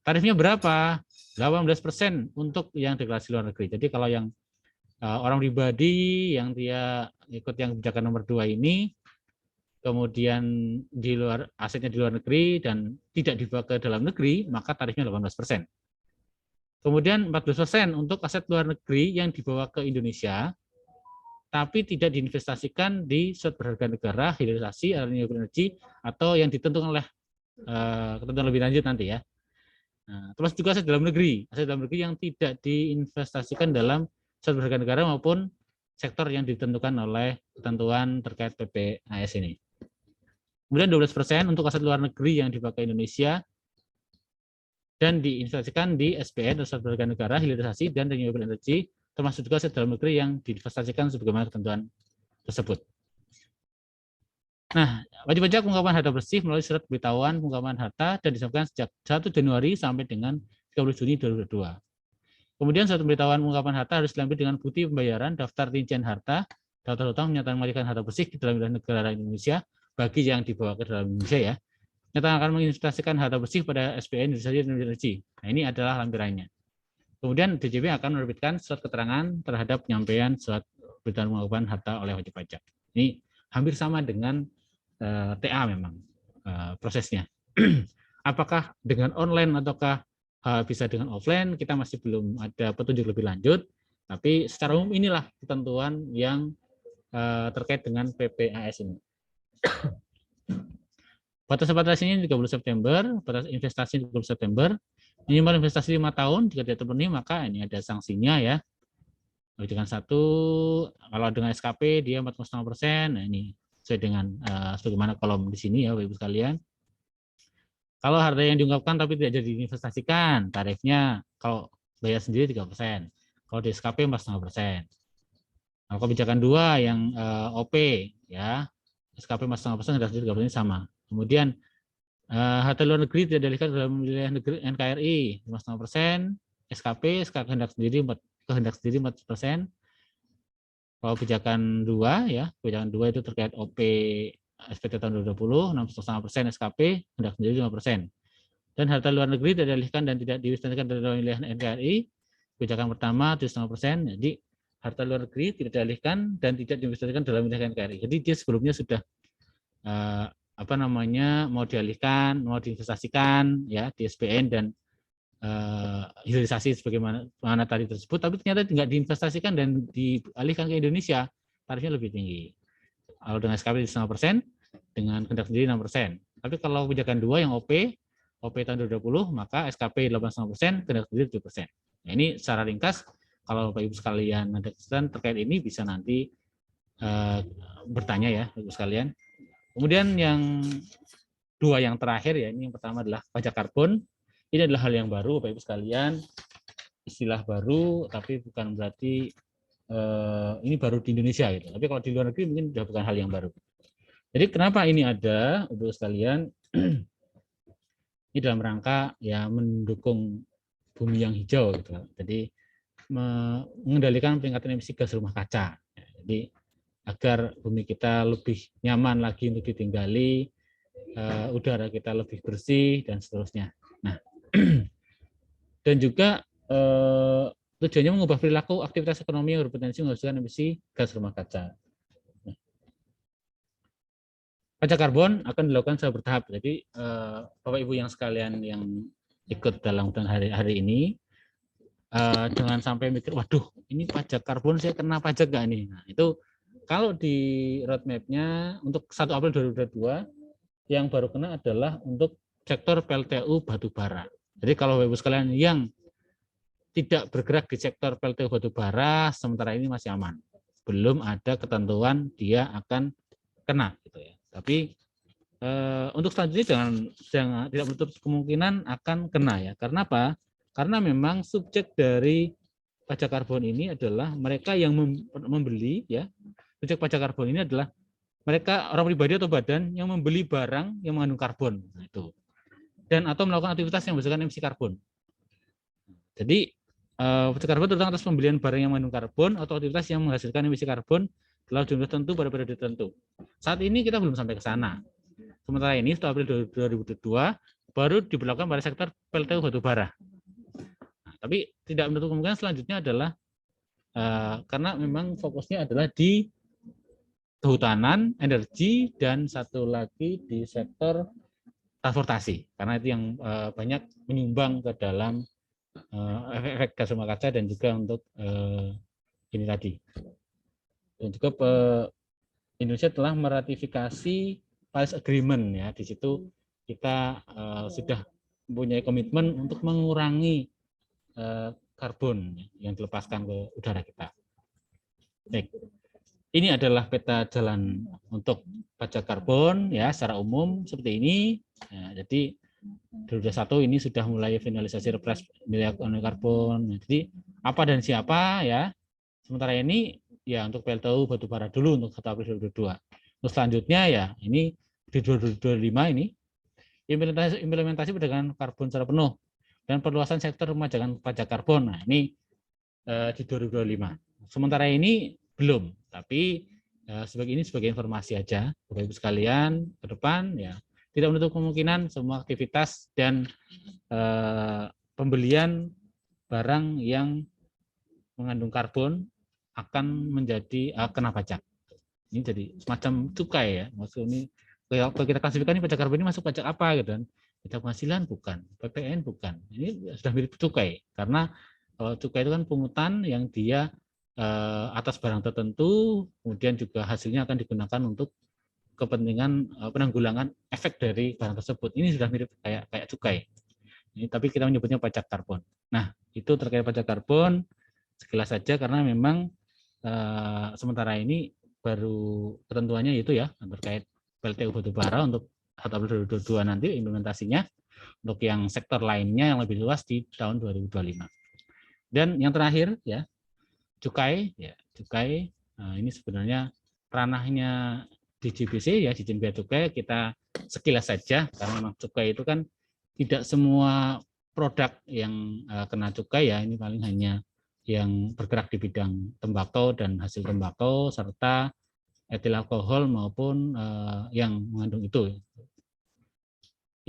Speaker 1: Tarifnya berapa? 18% untuk yang deklarasi luar negeri. Jadi kalau yang orang pribadi yang dia ikut yang kebijakan nomor 2 ini, kemudian di luar asetnya di luar negeri dan tidak dibawa ke dalam negeri, maka tarifnya 18%. Kemudian 14% untuk aset luar negeri yang dibawa ke Indonesia, tapi tidak diinvestasikan di surat berharga negara, hilirisasi, renewable energy, atau yang ditentukan oleh ketentuan lebih lanjut nanti ya. Nah, terus juga aset dalam negeri yang tidak diinvestasikan dalam surat berharga negara maupun sektor yang ditentukan oleh ketentuan terkait PPAS ini. Kemudian 12% untuk aset luar negeri yang dipakai Indonesia dan diinvestasikan di SBN, surat berharga negara, hilirisasi, dan renewable energy, termasuk juga aset dalam negeri yang diinvestasikan sebagaimana ketentuan tersebut. Nah, wajib pajak pengungkapan harta bersih melalui surat pemberitahuan pengungkapan harta dan disampaikan sejak 1 Januari sampai dengan 30 Juni 2022. Kemudian surat pemberitahuan pengungkapan harta harus dilengkapi dengan bukti pembayaran, daftar rincian harta, daftar utang menyatakan memiliki harta bersih di dalam wilayah negara Indonesia bagi yang dibawa ke dalam Indonesia ya. Nyata akan menginvestasikan harta bersih pada SBN Indonesia Energy. Nah, ini adalah lampirannya. Kemudian DJP akan menerbitkan surat keterangan terhadap penyampaian surat pemberitahuan pengungkapan harta oleh wajib pajak. Ini hampir sama dengan TA memang prosesnya. Apakah dengan online ataukah bisa dengan offline, kita masih belum ada petunjuk lebih lanjut, tapi secara umum inilah ketentuan yang terkait dengan PPAS ini. Batas ini 30 September, batas investasi 30 September, minimal investasi 5 tahun, jika tidak terpenuhi maka ini ada sanksinya ya. Dengan 1, kalau dengan SKP dia 4,5%, nah ini sesuai dengan sebagaimana kolom di sini ya Bapak Ibu sekalian. Kalau harta yang diungkapkan tapi tidak jadi diinvestasikan, tarifnya kalau bayar sendiri 3%, kalau di SKP 4,5%. Kalau kebijakan 2 yang OP ya, SKP 4,5%, harga sendiri 3% sama. Kemudian harta luar negeri tidak dialihkan dalam wilayah negeri NKRI 5,5%, SKP kehendak sendiri 4%. Kalau kebijakan 2 ya, kebijakan 2 itu terkait OP SPT tahun 2020 6,5%, SKP hendak sendiri 5%. Dan harta luar negeri tidak dialihkan dan tidak diinvestasikan dalam wilayah NKRI, kebijakan pertama 7,5%. Jadi harta luar negeri tidak dialihkan dan tidak diinvestasikan dalam wilayah NKRI. Jadi dia sebelumnya sudah mau dialihkan, mau diinvestasikan ya di SBN dan hilirisasi sebagaimana tadi tersebut, tapi ternyata tidak diinvestasikan dan dialihkan ke Indonesia, tarifnya lebih tinggi. Kalau dengan SKP 5%, dengan kehendak sendiri 6%. Tapi kalau kebijakan 2 yang OP tahun 2020, maka SKP 8,5%, kehendak sendiri 7%. Nah, ini secara ringkas, kalau Bapak Ibu sekalian ada kesulitan terkait ini bisa nanti bertanya ya Bapak Ibu sekalian. Kemudian yang dua yang terakhir ya, ini yang pertama adalah pajak karbon. Ini adalah hal yang baru Bapak Ibu sekalian, istilah baru, tapi bukan berarti ini baru di Indonesia gitu. Tapi kalau di luar negeri mungkin sudah bukan hal yang baru. Jadi kenapa ini ada, Bapak Ibu sekalian? Ini dalam rangka ya mendukung bumi yang hijau gitu. Jadi mengendalikan peningkatan emisi gas rumah kaca. Jadi agar bumi kita lebih nyaman lagi untuk ditinggali, udara kita lebih bersih dan seterusnya. Nah, dan juga tujuannya mengubah perilaku aktivitas ekonomi yang berpotensi menghasilkan emisi gas rumah kaca. Pajak karbon akan dilakukan secara bertahap. Jadi Bapak Ibu yang sekalian yang ikut dalam hari ini jangan sampai mikir, waduh ini pajak karbon saya kena pajak nggak nih? Nah itu kalau di roadmap-nya untuk 1 April 2022 yang baru kena adalah untuk sektor PLTU batubara. Jadi kalau Bapak Ibu sekalian yang tidak bergerak di sektor PLTU batubara sementara ini masih aman. Belum ada ketentuan dia akan kena gitu ya. Tapi untuk selanjutnya jangan tidak menutup kemungkinan akan kena ya. Karena apa? Karena memang subjek dari pajak karbon ini adalah mereka yang membeli ya. Subjek pajak karbon ini adalah mereka orang pribadi atau badan yang membeli barang yang mengandung karbon. Nah, itu. Dan atau melakukan aktivitas yang menghasilkan emisi karbon. Jadi pajak karbon terutama atas pembelian barang yang mengandung karbon atau aktivitas yang menghasilkan emisi karbon dalam jumlah tertentu pada periode tertentu. Saat ini kita belum sampai ke sana. Sementara ini setelah April 2022 baru diberlakukan pada sektor PLTU batubara. Nah, tapi tidak menutup kemungkinan selanjutnya adalah karena memang fokusnya adalah di kehutanan, energi, dan satu lagi di sektor transportasi. Karena itu yang banyak menyumbang ke dalam efek gas rumah kaca dan juga untuk ini tadi. Dan juga Indonesia telah meratifikasi Paris Agreement ya. Di situ kita sudah mempunyai komitmen untuk mengurangi karbon yang dilepaskan ke udara kita. Baik. Ini adalah peta jalan untuk pajak karbon ya secara umum seperti ini. Ya, jadi 2021 ini sudah mulai finalisasi Perpres nilai karbon. Jadi apa dan siapa ya. Sementara ini ya untuk PLTU batubara dulu untuk 1 April 2022. Terus selanjutnya ya ini di 2025 ini implementasi perdagangan karbon secara penuh dan perluasan sektor pemajakan pajak karbon. Nah, ini di 2025. Sementara ini belum, tapi sebagai informasi aja Bapak Ibu sekalian ke depan ya tidak menutup kemungkinan semua aktivitas dan pembelian barang yang mengandung karbon akan menjadi kena pajak. Ini jadi semacam cukai ya. Maksud ini kalau kita klasifikasi pajak karbon ini masuk pajak apa gitu kan? Pajak penghasilan bukan, PPN bukan. Ini sudah mirip cukai karena cukai itu kan pungutan yang dia atas barang tertentu, kemudian juga hasilnya akan digunakan untuk kepentingan penanggulangan efek dari barang tersebut. Ini sudah mirip kayak cukai. Ini tapi kita menyebutnya pajak karbon. Nah, itu terkait pajak karbon sekilas saja karena memang sementara ini baru ketentuannya itu ya terkait PLTU batubara untuk 1 April 2022 nanti implementasinya. Untuk yang sektor lainnya yang lebih luas di tahun 2025. Dan yang terakhir ya cukai ya cukai ini sebenarnya ranahnya DJBC ya Ditjen Bea Cukai kita sekilas saja karena memang cukai itu kan tidak semua produk yang kena cukai ya ini paling hanya yang bergerak di bidang tembakau dan hasil tembakau serta etil alkohol maupun yang mengandung itu.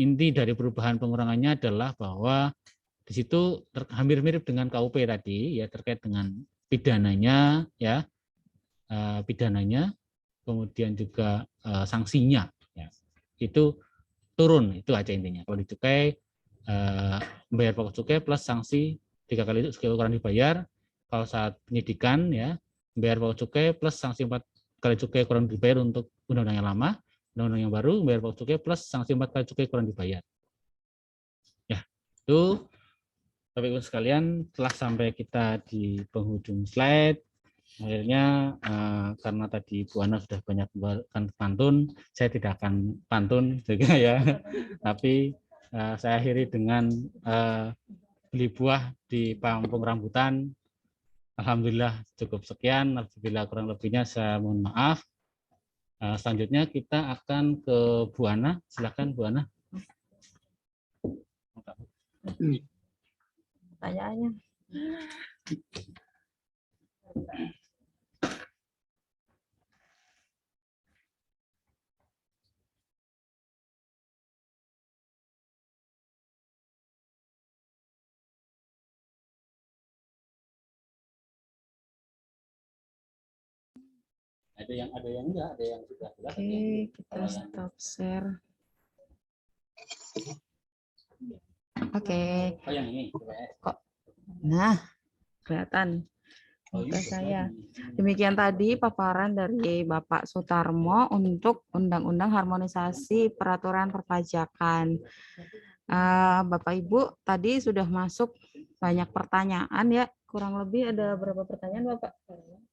Speaker 1: Inti dari perubahan pengurangannya adalah bahwa di situ hampir mirip dengan KUP tadi ya terkait dengan pidananya ya pidananya kemudian juga sanksinya ya. Itu turun itu aja intinya. Kalau di cukai membayar pokok cukai plus sanksi 3 kali itu sekali ukuran dibayar. Kalau saat penyidikan ya membayar pokok cukai plus sanksi 4 kali cukai kurang dibayar untuk undang-undang yang lama. Undang-undang yang baru membayar pokok cukai plus sanksi 4 kali cukai kurang dibayar. Ya, itu Bapak Ibu sekalian, telah sampai kita di penghujung slide. Akhirnya karena tadi Bu Ana sudah banyak memberikan pantun, saya tidak akan pantun juga ya. Tapi saya akhiri dengan beli buah di Panggung Rambutan. Alhamdulillah cukup sekian. Apabila kurang lebihnya saya mohon maaf. Selanjutnya kita akan ke Bu Ana. Silakan Bu Ana.
Speaker 2: Pertanyaannya.
Speaker 1: Ada yang enggak, ada yang sudah.
Speaker 2: Oke, kita stop share. Oke.
Speaker 1: Oh yang ini.
Speaker 2: Kok. Nah, kelihatan muka saya. Demikian tadi paparan dari Bapak Sutarmo untuk Undang-Undang Harmonisasi Peraturan Perpajakan. Bapak Ibu tadi sudah masuk banyak pertanyaan ya. Kurang lebih ada berapa pertanyaan Bapak?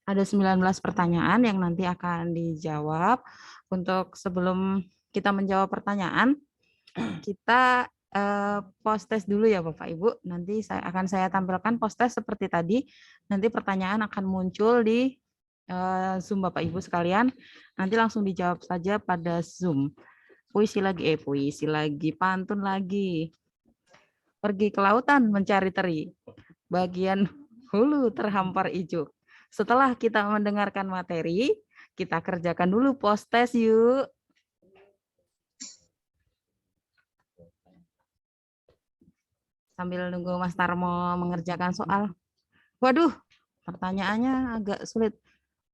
Speaker 2: Ada 19 pertanyaan yang nanti akan dijawab. Untuk sebelum kita menjawab pertanyaan, kita post test dulu ya Bapak Ibu. Nanti saya tampilkan post test seperti tadi. Nanti pertanyaan akan muncul di Zoom Bapak Ibu sekalian. Nanti langsung dijawab saja pada Zoom. Puisi lagi, pantun lagi. Pergi ke lautan mencari teri. Bagian hulu terhampar ijuk. Setelah kita mendengarkan materi, kita kerjakan dulu post test yuk. Sambil nunggu Mas Tarmo mengerjakan soal. Waduh, pertanyaannya agak sulit.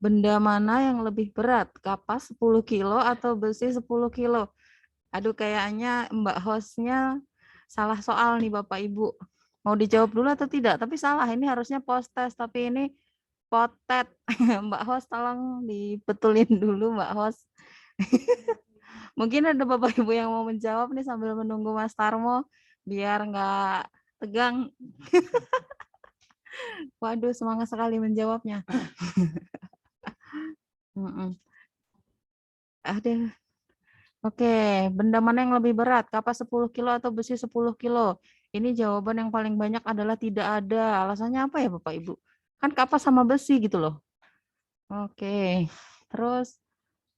Speaker 2: Benda mana yang lebih berat? Kapas 10 kilo atau besi 10 kilo? Aduh, kayaknya Mbak hostnya salah soal nih Bapak Ibu. Mau dijawab dulu atau tidak? Tapi salah, ini harusnya post test, tapi ini potet. Mbak host tolong dibetulin dulu Mbak host. Mungkin ada Bapak Ibu yang mau menjawab nih sambil menunggu Mas Tarmo biar nggak tegang. Waduh, semangat sekali menjawabnya. Ada. Oke, benda mana yang lebih berat? Kapas 10 kilo atau besi 10 kilo? Ini jawaban yang paling banyak adalah tidak ada. Alasannya apa ya Bapak Ibu? Kan kapas sama besi gitu loh. Oke, terus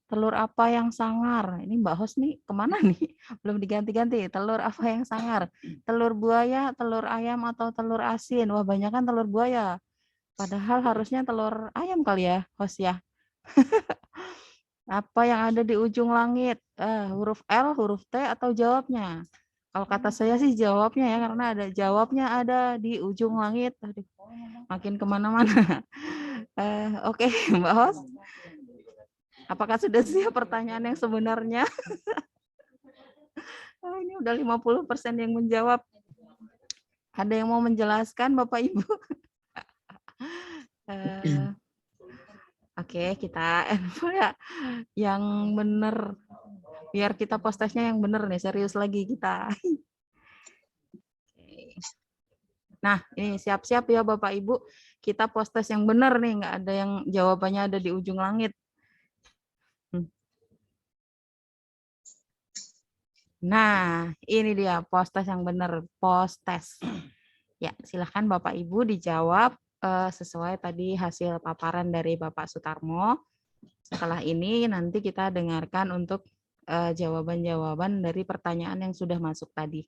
Speaker 2: telur apa yang sangar? Ini Mbak Hos nih kemana nih? Belum diganti-ganti. Telur apa yang sangar? Telur buaya, telur ayam, atau telur asin? Wah, banyak kan telur buaya. Padahal harusnya telur ayam kali ya, Hos ya. Apa yang ada di ujung langit? Huruf L, huruf T, atau jawabnya? Kalau kata saya sih jawabnya ya, karena ada jawabnya ada di ujung langit. Aduh, makin kemana-mana. Oke, Mbak Hos. Apakah sudah siap pertanyaan yang sebenarnya? Ini udah 50% yang menjawab. Ada yang mau menjelaskan Bapak Ibu? Oke, kita ya yang benar. Biar kita post testnya yang benar nih, serius lagi kita. Nah, ini siap-siap ya Bapak Ibu. Kita post test yang benar nih, nggak ada yang jawabannya ada di ujung langit. Nah, ini dia post test yang benar, post test. Ya, silahkan Bapak Ibu dijawab sesuai tadi hasil paparan dari Bapak Sutarmo. Setelah ini nanti kita dengarkan untuk jawaban-jawaban dari pertanyaan yang sudah masuk tadi.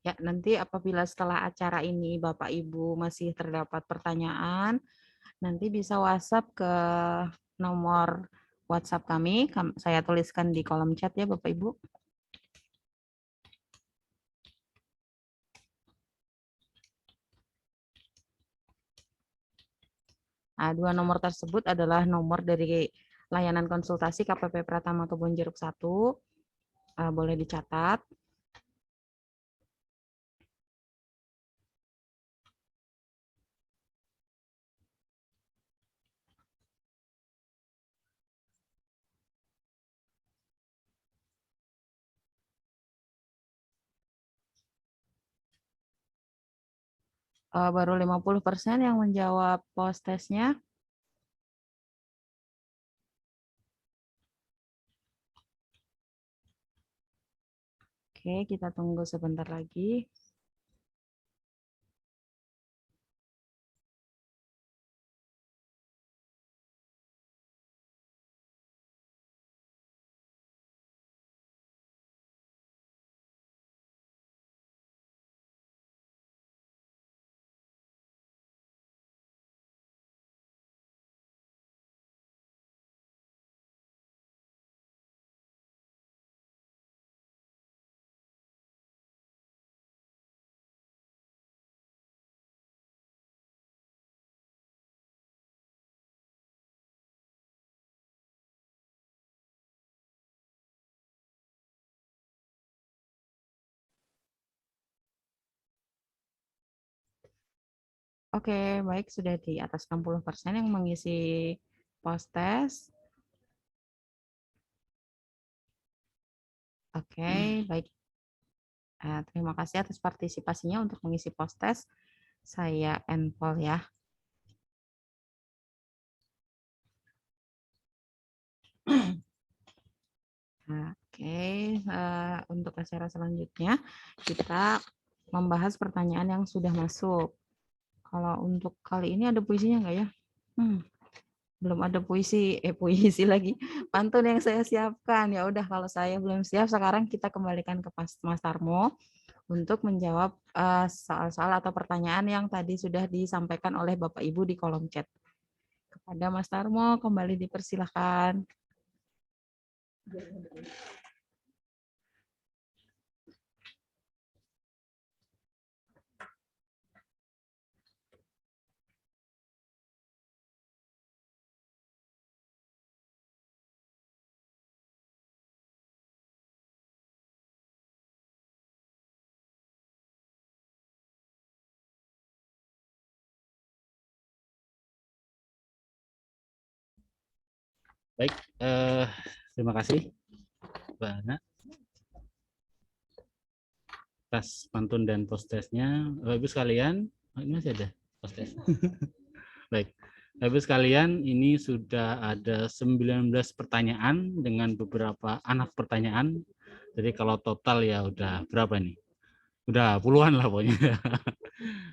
Speaker 2: Ya, nanti apabila setelah acara ini Bapak Ibu masih terdapat pertanyaan, nanti bisa WhatsApp ke nomor WhatsApp kami. Saya tuliskan di kolom chat ya Bapak Ibu. Nah, 2 nomor tersebut adalah nomor dari layanan konsultasi KPP Pratama Kebonjeruk 1. Boleh dicatat. Baru 50% yang menjawab pos tesnya. Oke, kita tunggu sebentar lagi. Oke, baik, sudah di atas 60% yang mengisi pos tes. Oke, baik. Terima kasih atas partisipasinya untuk mengisi pos tes. Saya endpoll ya. Oke, untuk acara selanjutnya kita membahas pertanyaan yang sudah masuk. Kalau untuk kali ini ada puisinya nggak ya? Belum ada puisi lagi. Pantun yang saya siapkan. Ya udah, kalau saya belum siap, sekarang kita kembalikan ke Mas Tarmo untuk menjawab soal-soal atau pertanyaan yang tadi sudah disampaikan oleh Bapak Ibu di kolom chat. Kepada Mas Tarmo, kembali dipersilahkan.
Speaker 1: Baik, terima kasih Mbak Ana atas pantun dan post testnya. Bapak Ibu sekalian, ini masih ada post test. Baik, Bapak Ibu sekalian, ini sudah ada 19 pertanyaan dengan beberapa anak pertanyaan. Jadi kalau total ya udah berapa nih? Udah puluhan lah pokoknya.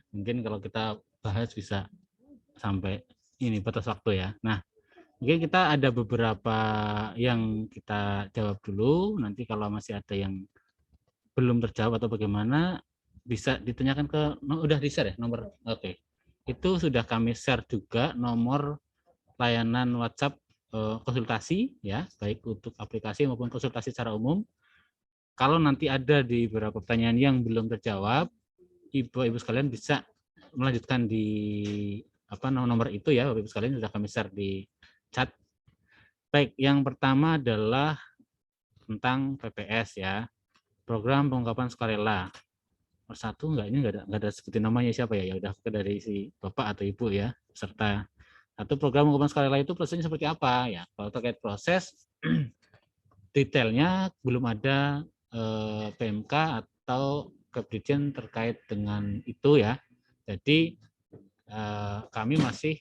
Speaker 1: Mungkin kalau kita bahas bisa sampai ini batas waktu ya. Nah, mungkin kita ada beberapa yang kita jawab dulu. Nanti kalau masih ada yang belum terjawab atau bagaimana, bisa ditanyakan ke, udah di-share ya nomor. Oke. Itu sudah kami share juga nomor layanan WhatsApp konsultasi ya, baik untuk aplikasi maupun konsultasi secara umum. Kalau nanti ada di beberapa pertanyaan yang belum terjawab, Ibu sekalian bisa melanjutkan di nomor itu ya, Bapak Ibu sekalian sudah kami share di chat. Baik, yang pertama adalah tentang PPS ya, program pengungkapan sukarela. Satu enggak, ini enggak ada sebutin namanya siapa ya, ya udah dari si Bapak atau Ibu ya, serta satu program pengungkapan sukarela itu prosesnya seperti apa ya. Kalau terkait proses detailnya belum ada PMK atau Kepdirjen terkait dengan itu ya. Jadi kami masih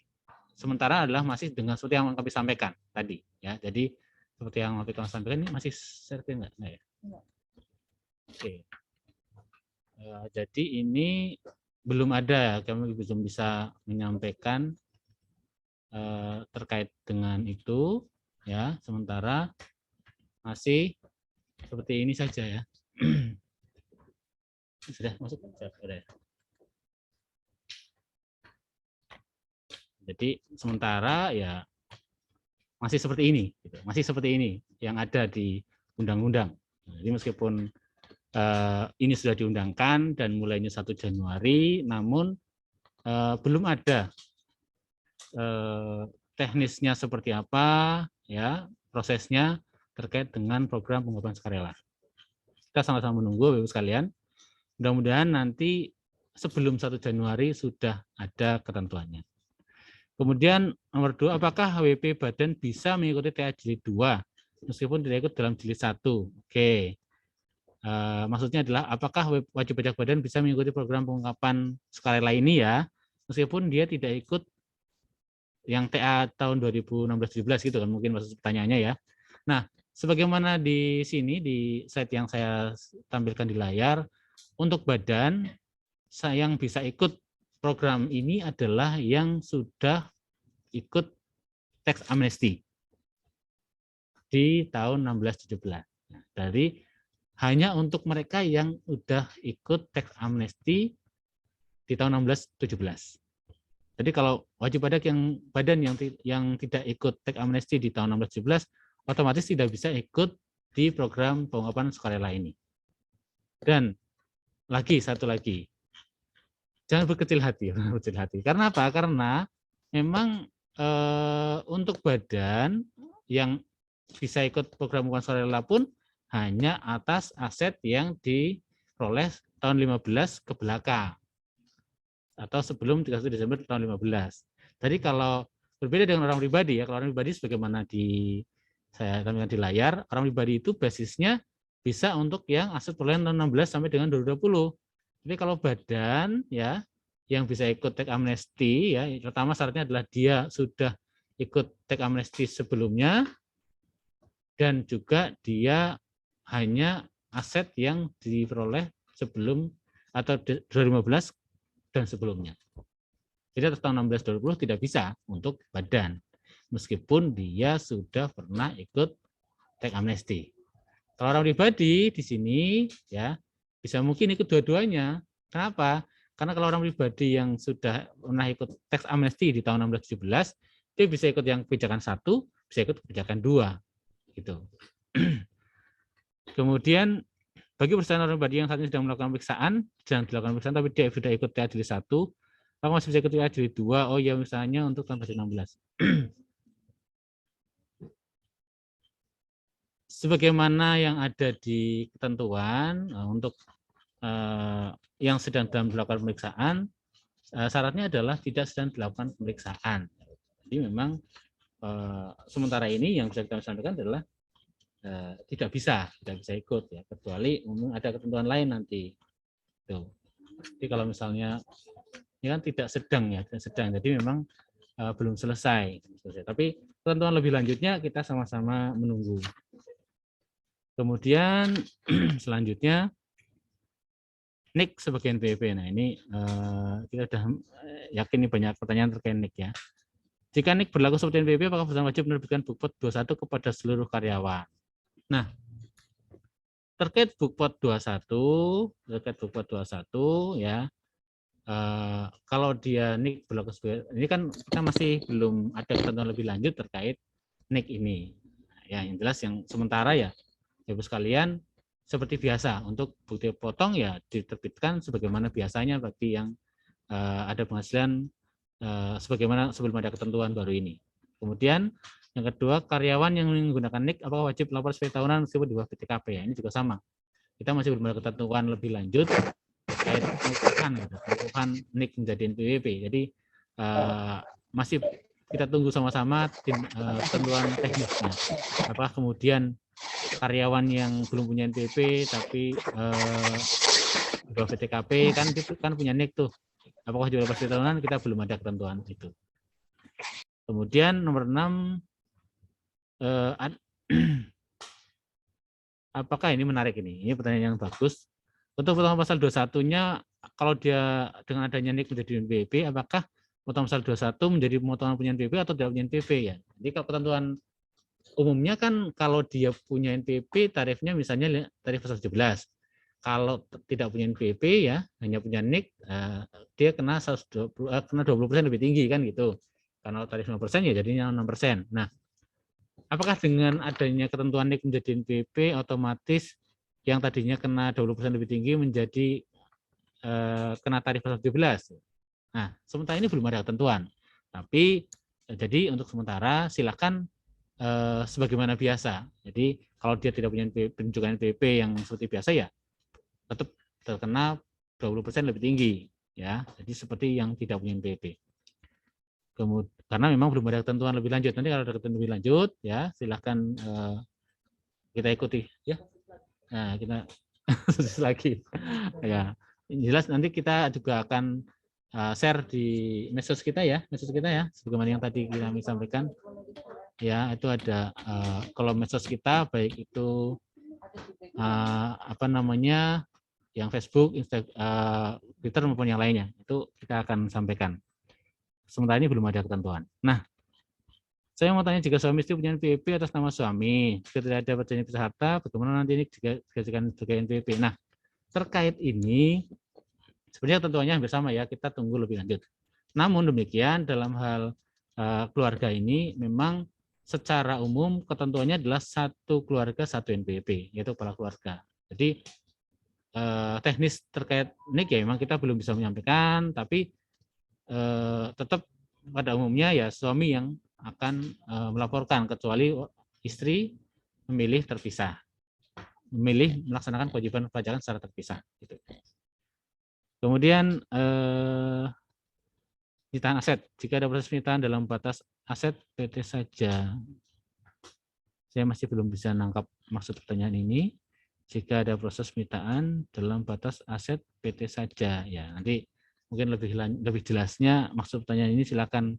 Speaker 1: sementara adalah masih dengan seperti yang kami sampaikan tadi ya. Jadi seperti yang kami sampaikan ini masih serti enggak ya? Oke. Jadi ini belum ada, kami belum bisa menyampaikan terkait dengan itu ya. Sementara masih seperti ini saja ya. Sudah masuk? Sudah. Jadi sementara ya masih seperti ini, gitu. Masih seperti ini yang ada di undang-undang. Jadi meskipun ini sudah diundangkan dan mulainya 1 Januari, namun belum ada teknisnya seperti apa, ya prosesnya terkait dengan program pengungkapan sukarela. Kita sama-sama menunggu, Bapak-Ibu sekalian. Mudah-mudahan nanti sebelum 1 Januari sudah ada ketentuannya. Kemudian nomor 2, apakah HWP Badan bisa mengikuti TA Jilid 2 meskipun tidak ikut dalam Jilid 1? Oke. Maksudnya adalah apakah wajib pajak badan bisa mengikuti program pengungkapan sukarela ini ya, meskipun dia tidak ikut yang TA tahun 2016-17 gitu kan, mungkin maksud pertanyaannya ya. Nah, sebagaimana di sini di slide yang saya tampilkan di layar, untuk badan yang bisa ikut program ini adalah yang sudah ikut tax amnesty di tahun 16-17. Nah, dari hanya untuk mereka yang sudah ikut tax amnesty di tahun 16-17. Jadi kalau wajib pajak yang badan yang tidak ikut tax amnesty di tahun 16-17 otomatis tidak bisa ikut di program pengungkapan sukarela ini. Dan satu lagi, jangan berkecil hati, Karena apa? Karena memang untuk badan yang bisa ikut program pengungkapan sukarela pun hanya atas aset yang diperoleh tahun 15 ke belakang atau sebelum 31 Desember tahun 15. Jadi kalau berbeda dengan orang pribadi ya, kalau orang pribadi sebagaimana saya tampilkan di layar, orang pribadi itu basisnya bisa untuk yang aset perolehan tahun 16 sampai dengan 2020. Jadi kalau badan ya yang bisa ikut tax amnesty ya, pertama syaratnya adalah dia sudah ikut tax amnesty sebelumnya dan juga dia hanya aset yang diperoleh sebelum atau 2015 dan sebelumnya. Jadi atas tahun 16-20 tidak bisa untuk badan, meskipun dia sudah pernah ikut tax amnesty. Kalau orang pribadi di sini ya bisa mungkin ikut dua-duanya. Kenapa? Karena kalau orang pribadi yang sudah pernah ikut tax amnesty di tahun 16-17, dia bisa ikut yang kebijakan 1, bisa ikut kebijakan 2, gitu. Kemudian bagi perusahaan orang pribadi yang saat ini sedang melakukan pemeriksaan, tapi dia sudah ikut TA Jilid 1, apakah masih bisa ikut TA Jilid 2? Oh ya, misalnya untuk tahun 16. Sebagaimana yang ada di ketentuan untuk yang sedang dalam dilakukan pemeriksaan, syaratnya adalah tidak sedang dilakukan pemeriksaan. Jadi memang sementara ini yang bisa kita sampaikan adalah tidak bisa ikut ya, kecuali ada ketentuan lain nanti. Tuh. Jadi kalau misalnya ini kan tidak sedang, jadi memang belum selesai. Tapi ketentuan lebih lanjutnya kita sama-sama menunggu. Kemudian selanjutnya NIK sebagai NPWP. Nah ini kita sudah yakin nih banyak pertanyaan terkait NIK ya. Jika NIK berlaku seperti NPWP, apakah perusahaan wajib menerbitkan Bukpot 21 kepada seluruh karyawan? Nah, terkait Bukpot 21 ya, kalau dia NIK berlaku sebagai, ini kan kita masih belum ada ketentuan lebih lanjut terkait NIK ini. Ya, yang jelas yang sementara ya, Ibu sekalian, seperti biasa untuk bukti potong ya diterbitkan sebagaimana biasanya bagi yang ada penghasilan sebagaimana sebelum ada ketentuan baru ini. Kemudian yang kedua, karyawan yang menggunakan NIK apakah wajib lapor SPT tahunan meskipun di bawah BTKP ya? Ini juga sama. Kita masih belum ada ketentuan lebih lanjut terkait pengukuhan NIK menjadi NPWP. Jadi masih kita tunggu sama-sama ketentuan teknisnya. Apakah kemudian karyawan yang belum punya NPWP tapi di bawah BTKP kan itu kan punya NIK tuh. Apakah juga lapor SPT tahunan? Kita belum ada ketentuan itu. Kemudian nomor 6, apakah ini menarik ini? Ini pertanyaan yang bagus. Untuk potongan pasal 21-nya, kalau dia dengan adanya NIK menjadi NPWP, apakah potongan pasal 21 menjadi pemotongan punya NPWP atau tidak punya NPWP ya? Jadi kalau ketentuan umumnya kan kalau dia punya NPWP tarifnya misalnya tarif pasal 17. Kalau tidak punya NPWP ya, hanya punya NIK, dia kena 20% lebih tinggi kan gitu. Karena tarif 5% ya jadinya 6%. Nah, apakah dengan adanya ketentuan NIK menjadi NPWP otomatis yang tadinya kena 20% lebih tinggi menjadi kena tarif pasal 17? Nah, sementara ini belum ada ketentuan. Tapi Jadi untuk sementara silakan sebagaimana biasa. Jadi kalau dia tidak punya penunjukan NPWP yang seperti biasa ya tetap terkena 20% lebih tinggi ya. Jadi seperti yang tidak punya NPWP. Kemudian karena memang belum ada ketentuan lebih lanjut. Nanti kalau ada ketentuan lebih lanjut ya silakan kita ikuti ya. Nah, kita lagi ya. Jelas nanti kita juga akan share di medsos kita ya, sebagaimana yang tadi kami sampaikan. Ya, itu ada kalau medsos kita baik itu apa namanya yang Facebook, Instagram, Twitter maupun yang lainnya itu kita akan sampaikan. Sementara ini belum ada ketentuan. Nah, saya mau tanya jika suami istri punya NPWP atas nama suami, jika tidak ada perjanjian pisah harta, bagaimana nanti ini dijadikan sebagai NPWP? Nah, terkait ini sebenarnya ketentuannya hampir sama ya, kita tunggu lebih lanjut. Namun demikian dalam hal keluarga ini memang secara umum ketentuannya adalah satu keluarga satu NPWP, yaitu kepala keluarga. Jadi teknis terkait ini ya memang kita belum bisa menyampaikan, tapi tetap pada umumnya ya suami yang akan melaporkan kecuali istri memilih terpisah, memilih melaksanakan kewajiban perpajakan secara terpisah. Gitu. Kemudian penyitaan aset. Jika ada proses penyitaan dalam batas aset PT saja. Saya masih belum bisa nangkap maksud pertanyaan ini. Jika ada proses penyitaan dalam batas aset PT saja. Ya, nanti mungkin lebih jelasnya maksud pertanyaan ini silakan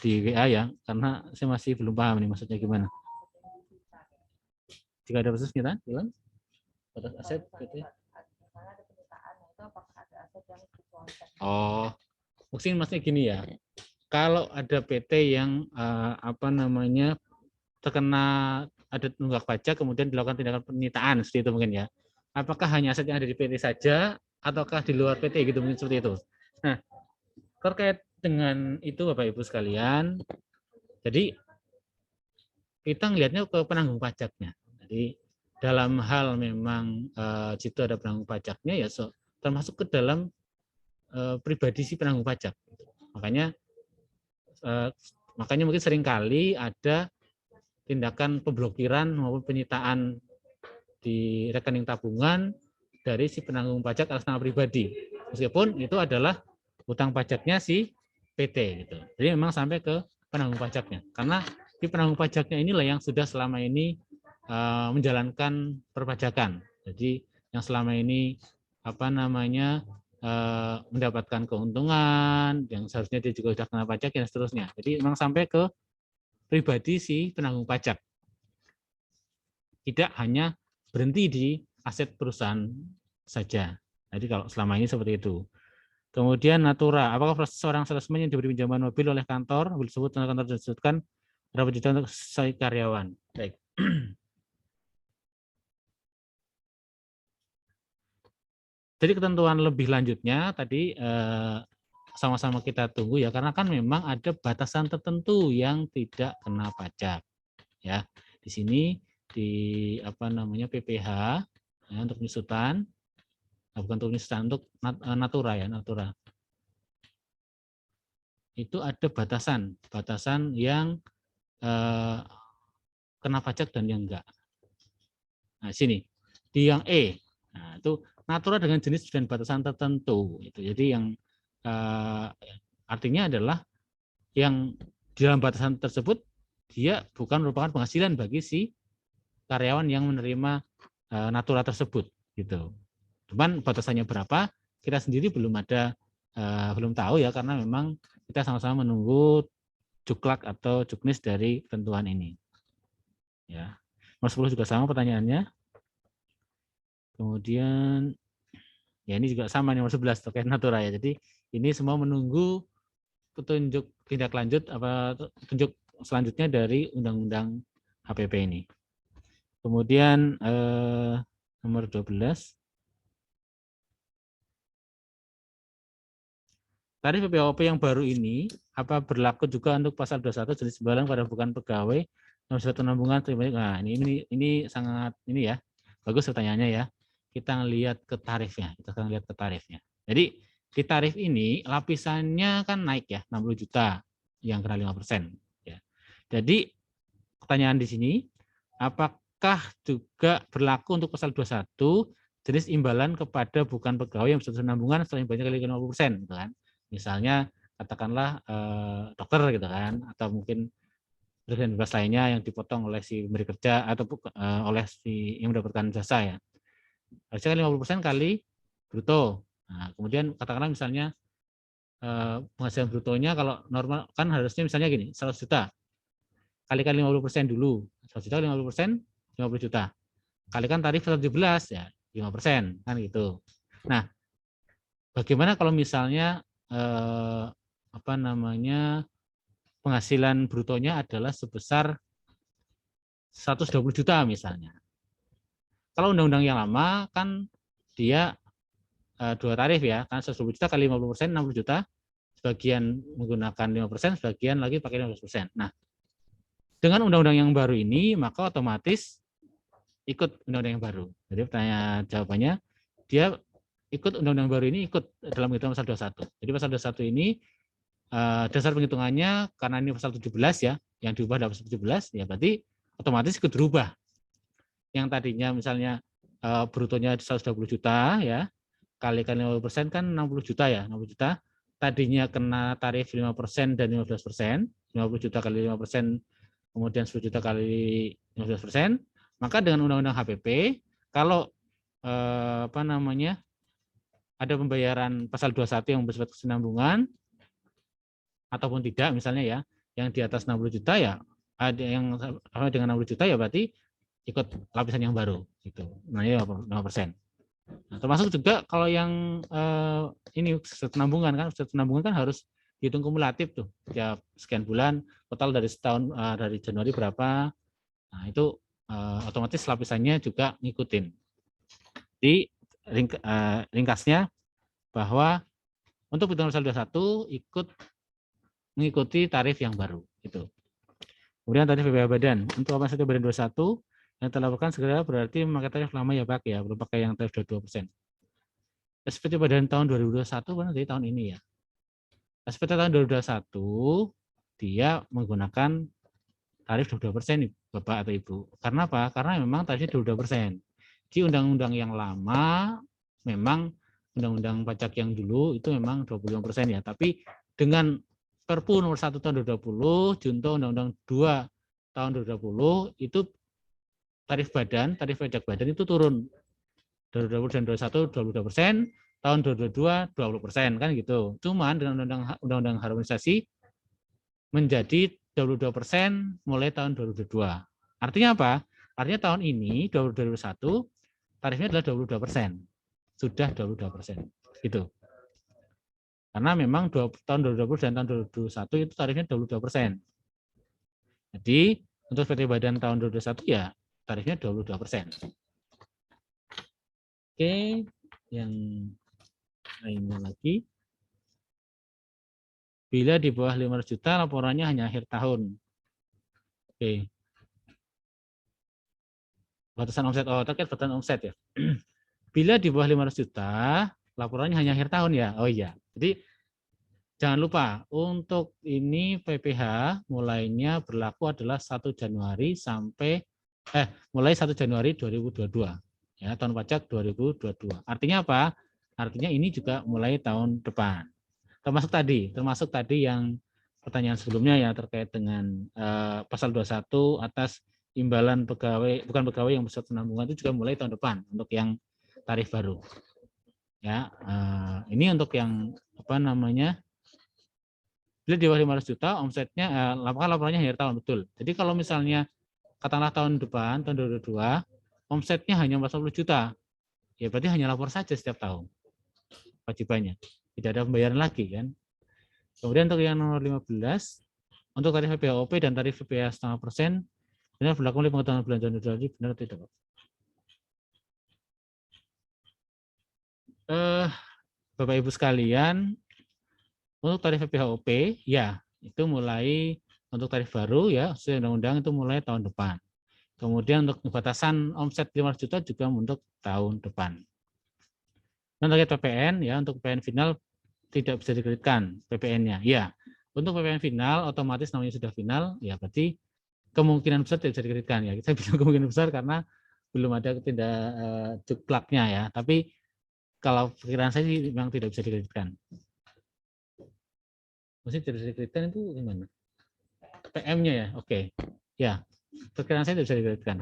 Speaker 1: di WA ya, karena saya masih belum paham nih maksudnya gimana. Jika ada proses penyitaan dalam batas aset PT. Oh, maksudnya gini ya. Kalau ada PT yang apa namanya terkena ada tunggak pajak kemudian dilakukan tindakan penyitaan seperti itu mungkin ya. Apakah hanya aset yang ada di PT saja ataukah di luar PT gitu mungkin seperti itu. Nah, terkait dengan itu Bapak Ibu sekalian, jadi kita ngelihatnya ke penanggung pajaknya. Jadi dalam hal memang jika ada penanggung pajaknya ya termasuk ke dalam pribadi si penanggung pajak. Makanya mungkin seringkali ada tindakan pemblokiran maupun penyitaan di rekening tabungan dari si penanggung pajak atas nama pribadi. Meskipun itu adalah hutang pajaknya si PT gitu. Jadi memang sampai ke penanggung pajaknya. Karena si penanggung pajaknya inilah yang sudah selama ini menjalankan perpajakan. Jadi yang selama ini apa namanya mendapatkan keuntungan yang seharusnya dia juga sudah kena pajak dan seterusnya. Jadi memang sampai ke pribadi si penanggung pajak. Tidak hanya berhenti di aset perusahaan saja. Jadi kalau selama ini seperti itu. Kemudian natura, apakah proses seorang salesman yang diberi pinjaman mobil oleh kantor, mobil tersebut kantor disebutkan berapa juta untuk saya karyawan. Baik. Jadi ketentuan lebih lanjutnya tadi sama-sama kita tunggu ya, karena kan memang ada batasan tertentu yang tidak kena pajak. Ya, di sini di apa namanya PPH ya, untuk penyusutan, bukan untuk penyusutan, untuk natura ya, natura. Itu ada batasan yang kena pajak dan yang enggak. Nah, sini di yang E, nah itu natura dengan jenis dan batasan tertentu. Itu jadi yang artinya adalah yang di dalam batasan tersebut dia bukan merupakan penghasilan bagi si karyawan yang menerima natura tersebut gitu. Cuman batasannya berapa kita sendiri belum tahu ya, karena memang kita sama-sama menunggu juklak atau juknis dari ketentuan ini. Ya, nomor 10 juga sama pertanyaannya. Kemudian ya ini juga sama nomor 11 terkait natura ya. Jadi ini semua menunggu petunjuk tindak lanjut petunjuk selanjutnya dari Undang-Undang HPP ini. Kemudian nomor 12. Tarif PPOP yang baru ini apa berlaku juga untuk pasal 21 jenis barang pada bukan pegawai nomor 1 penambungan. Nah, ini sangat ini ya. Bagus pertanyaannya ya. Kita lihat ke tarifnya. Jadi di tarif ini lapisannya kan naik ya 60 juta. yang kena 5%. Ya. Jadi pertanyaan di sini, apakah juga berlaku untuk pasal 21 jenis imbalan kepada bukan pegawai yang berstatus penambungan setelah imbalannya kali 50%, gitu kan? Misalnya katakanlah dokter gitu kan, atau mungkin dan bebas lainnya yang dipotong oleh si pemberi kerja atau oleh si yang mendapatkan jasa ya. Harusnya 50% kali bruto. Nah, kemudian katakanlah misalnya penghasilan brutonya kalau normal kan harusnya misalnya gini, 100 juta. Kalikan 50% dulu. 100 juta 50%, 50 juta. Kalikan tarif 17 ya, 5% kan gitu. Nah, bagaimana kalau misalnya apa namanya penghasilan brutonya adalah sebesar 120 juta misalnya. Kalau undang-undang yang lama kan dia dua tarif ya, kan 120 juta kali 50%, 60 juta, sebagian menggunakan 5%, sebagian lagi pakai 15%. Nah, dengan undang-undang yang baru ini, maka otomatis ikut undang-undang yang baru. Jadi pertanyaan jawabannya, dia ikut undang-undang baru ini ikut dalam hitungan pasal 21. Jadi pasal 21 ini dasar penghitungannya karena ini pasal 17 ya, yang diubah dalam pasal 17, ya berarti otomatis ikut berubah. Yang tadinya misalnya brutonya 120 juta ya, kalikan 50% kan 60 juta ya, 60 juta. Tadinya kena tarif 5% dan 15%, 50 juta kali 5%, kemudian 10 juta kali 15%, maka dengan undang-undang HPP, kalau apa namanya ada pembayaran pasal 21 yang bersifat kesinambungan, ataupun tidak misalnya ya, yang di atas 60 juta ya, ada yang dengan 60 juta ya berarti ikut lapisan yang baru, gitu. Nah, 5%. Nah, termasuk juga kalau yang ini penambungan kan harus dihitung kumulatif tuh tiap sekian bulan, total dari setahun dari Januari berapa. Nah, itu otomatis lapisannya juga ngikutin. Di ringkasnya bahwa untuk hitungan pasal 21 ikut mengikuti tarif yang baru itu. Kemudian tarif PPh badan untuk apa saja badan 21 yang telah lakukan segera berarti memakai tarif lama ya Pak ya, belum pakai yang tarif 22%. SPT badan tahun 2021 kan dari tahun ini ya. SPT tahun 2021 dia menggunakan tarif 22% nih Bapak atau Ibu. Karena apa? Karena memang tarifnya 22%. Di undang-undang yang lama memang undang-undang pajak yang dulu itu memang 25% ya. Tapi dengan Perpu nomor 1 tahun 2020, Junto Undang-Undang 2 tahun 2020 itu tarif pajak badan itu turun. 2020 dan 2021 22%, tahun 2022 20% kan gitu. Cuman dengan undang-undang harmonisasi menjadi 22% mulai tahun 2022. Artinya apa? Artinya tahun ini 2021 tarifnya adalah 22%. Sudah 22%. Gitu. Karena memang tahun 2020 dan tahun 2021 itu tarifnya 22%. Jadi untuk PT Badan tahun 2021 ya tarifnya 22%. Oke, yang lainnya lagi. Bila di bawah 500 juta laporannya hanya akhir tahun. Oke. Batasan omset, terkait batasan omset ya. Bila di bawah 500 juta, laporannya hanya akhir tahun ya. Oh iya. Jadi jangan lupa untuk ini PPh mulainya berlaku adalah 1 Januari sampai mulai 1 Januari 2022. Ya, tahun pajak 2022. Artinya apa? Artinya ini juga mulai tahun depan. Termasuk tadi yang pertanyaan sebelumnya ya terkait dengan pasal 21 atas imbalan pegawai bukan pegawai yang bersifat penambungan itu juga mulai tahun depan untuk yang tarif baru. Ya, ini untuk yang apa namanya? Bila di bawah 500 juta omsetnya laporannya akhir tahun betul. Jadi kalau misalnya katakanlah tahun depan tahun 2022 omsetnya hanya 40 juta. Ya berarti hanya lapor saja setiap tahun. Wajibannya. Tidak ada pembayaran lagi kan. Kemudian untuk yang nomor 15 untuk tarif PPh-OP dan tarif PPh 0,5% benar berlaku mulai pengetahuan belanja netrali benar atau tidak? Bapak Ibu sekalian, untuk tarif PPh-OP ya itu mulai untuk tarif baru ya sesuai undang-undang itu mulai tahun depan. Kemudian untuk batasan omset 500 juta juga untuk tahun depan. Dan target PPN ya untuk PPN final tidak bisa dikreditkan PPN-nya. Ya, Untuk PPN final otomatis namanya sudah final, ya berarti kemungkinan besar tidak bisa dikreditkan ya. Saya bilang kemungkinan besar karena belum ada tindak cuplaknya ya. Tapi kalau perkiraan saya sih memang tidak bisa dikreditkan. Maksudnya tidak bisa dikreditkan itu gimana? PM-nya ya, oke. Ya, perkiraan saya tidak bisa dikreditkan.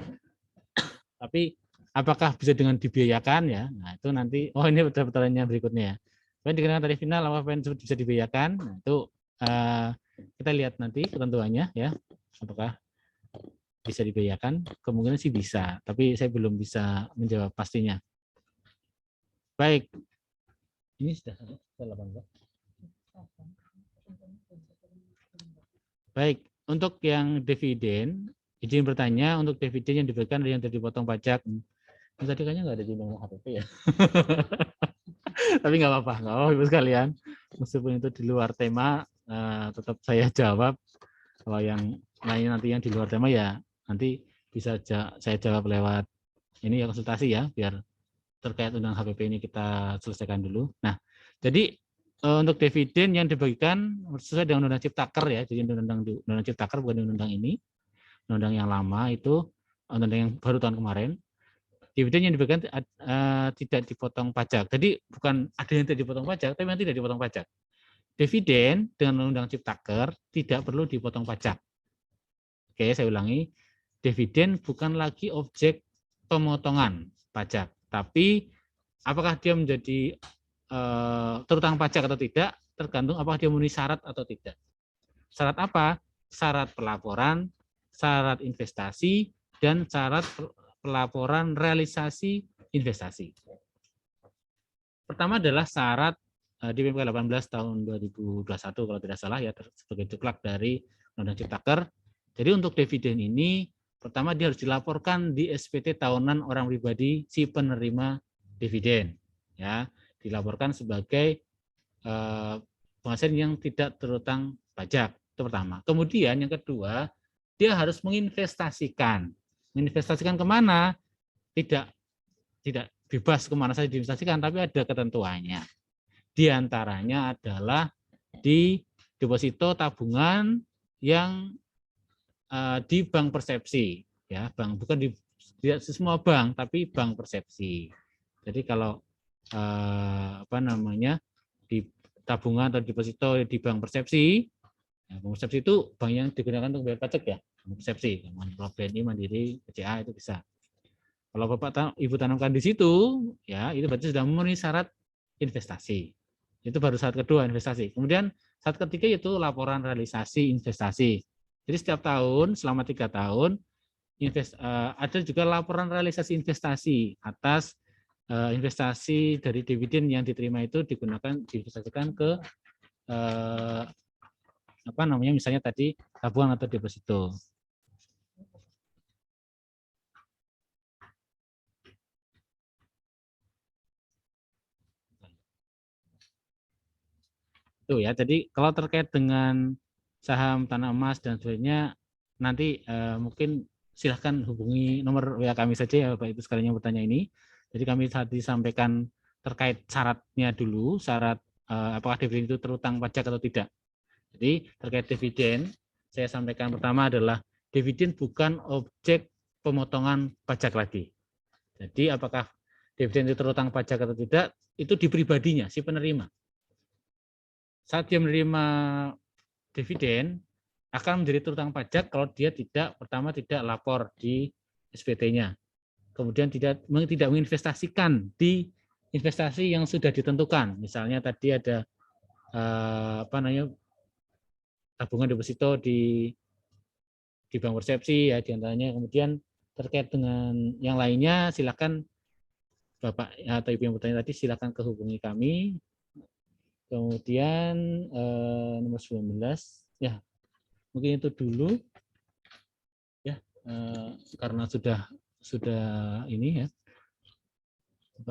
Speaker 1: Tapi apakah bisa dengan dibiayakan ya? Nah itu nanti, oh ini pertanyaannya berikutnya ya. Selain dikenakan tarif final, apa yang bisa dibiayakan? Nah, itu kita lihat nanti ketentuannya ya. Apakah bisa dibiayakan? Kemungkinan sih bisa, tapi saya belum bisa menjawab pastinya. Baik, ini sudah 18. Baik, untuk yang dividen, izin bertanya untuk dividen yang diberikan yang tidak dipotong pajak. Ini tadi kayaknya nggak ada di undang HPP ya. Tapi nggak apa-apa, Ibu sekalian. Meskipun itu di luar tema, tetap saya jawab. Kalau yang lain nanti yang di luar tema ya nanti bisa saya jawab lewat ini ya konsultasi ya, biar terkait undang HPP ini kita selesaikan dulu. Nah, jadi untuk dividen yang dibagikan sesuai dengan undang Ciptaker ya, jadi undang Ciptaker bukan undang ini, undang yang lama itu, undang yang baru tahun kemarin. Dividen yang diberikan tidak dipotong pajak. Jadi bukan ada yang tidak dipotong pajak, tapi yang tidak dipotong pajak. Dividen dengan undang Ciptaker tidak perlu dipotong pajak. Oke, saya ulangi. Dividen bukan lagi objek pemotongan pajak, tapi apakah dia menjadi terutang pajak atau tidak, tergantung apakah dia memenuhi syarat atau tidak. Syarat apa? Syarat pelaporan, syarat investasi, dan syarat pelaporan realisasi investasi. Pertama adalah syarat di PMK 18 tahun 2021 kalau tidak salah ya, sebagai cuplak dari Undang-Undang Ciptaker. Jadi untuk dividen ini pertama dia harus dilaporkan di SPT tahunan orang pribadi si penerima dividen ya, dilaporkan sebagai penghasilan yang tidak terutang pajak, itu pertama. Kemudian yang kedua, dia harus menginvestasikan kemana? Tidak bebas kemana saja diinvestasikan, tapi ada ketentuannya. Di antaranya adalah di deposito tabungan yang di bank persepsi, ya, bank bukan di tidak semua bank, tapi bank persepsi. Jadi kalau di tabungan atau deposito di bank persepsi, ya, bank persepsi itu bank yang digunakan untuk bayar pajak ya, bank persepsi, kalau BNI, Mandiri, BCA itu bisa. Kalau Bapak Ibu tanamkan di situ, ya itu berarti sudah memenuhi syarat investasi. Itu baru syarat kedua, investasi. Kemudian syarat ketiga yaitu laporan realisasi investasi. Jadi setiap tahun selama 3 tahun ada juga laporan realisasi investasi atas investasi dari dividen yang diterima itu digunakan diinvestasikan ke misalnya tadi tabungan atau deposito. Itu ya. Jadi kalau terkait dengan saham tanah emas dan sebagainya nanti mungkin silahkan hubungi nomor WA kami saja ya Bapak Ibu sekalian yang bertanya ini. Jadi kami tadi sampaikan terkait syaratnya dulu, syarat apakah dividen itu terutang pajak atau tidak. Jadi terkait dividen, saya sampaikan pertama adalah dividen bukan objek pemotongan pajak lagi. Jadi apakah dividen itu terutang pajak atau tidak, itu di pribadinya, si penerima. Saat dia menerima dividen, akan menjadi terutang pajak kalau dia tidak lapor di SPT-nya. Kemudian tidak menginvestasikan di investasi yang sudah ditentukan. Misalnya tadi ada tabungan deposito di bank persepsi ya diantaranya. Kemudian terkait dengan yang lainnya silakan Bapak atau Ibu yang bertanya tadi silakan kehubungi kami. Kemudian nomor 19 ya mungkin itu dulu ya karena sudah ini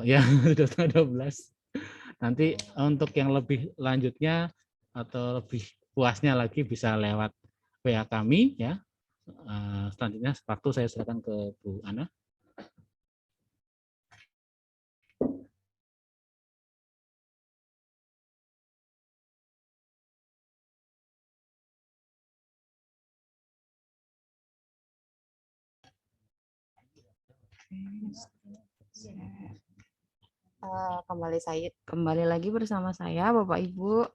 Speaker 1: ya sudah setengah 12. Nanti untuk yang lebih lanjutnya atau lebih puasnya lagi bisa lewat WA kami ya. Selanjutnya waktu saya serahkan ke Bu Ana.
Speaker 2: Kembali lagi bersama saya Bapak Ibu.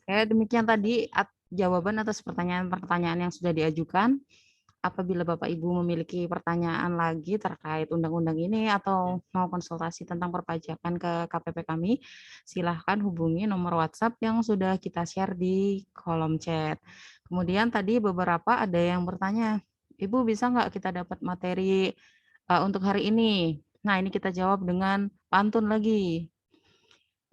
Speaker 2: Demikian tadi jawaban atas pertanyaan-pertanyaan yang sudah diajukan. Apabila Bapak Ibu memiliki pertanyaan lagi terkait undang-undang ini atau mau konsultasi tentang perpajakan ke KPP kami, silahkan hubungi nomor WhatsApp yang sudah kita share di kolom chat. Kemudian tadi beberapa ada yang bertanya, Ibu bisa nggak kita dapat materi untuk hari ini? Nah, ini kita jawab dengan pantun lagi.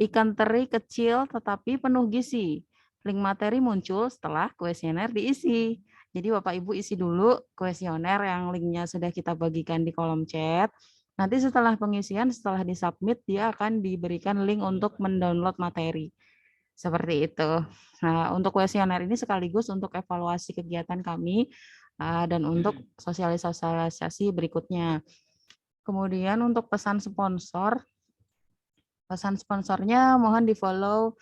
Speaker 2: Ikan teri kecil tetapi penuh gizi. Link materi muncul setelah kuesioner diisi. Jadi Bapak Ibu isi dulu kuesioner yang linknya sudah kita bagikan di kolom chat. Nanti setelah pengisian, setelah disubmit, dia akan diberikan link untuk mendownload materi. Seperti itu. Nah, untuk kuesioner ini sekaligus untuk evaluasi kegiatan kami dan untuk sosialisasi berikutnya. Kemudian untuk pesan sponsornya mohon di-follow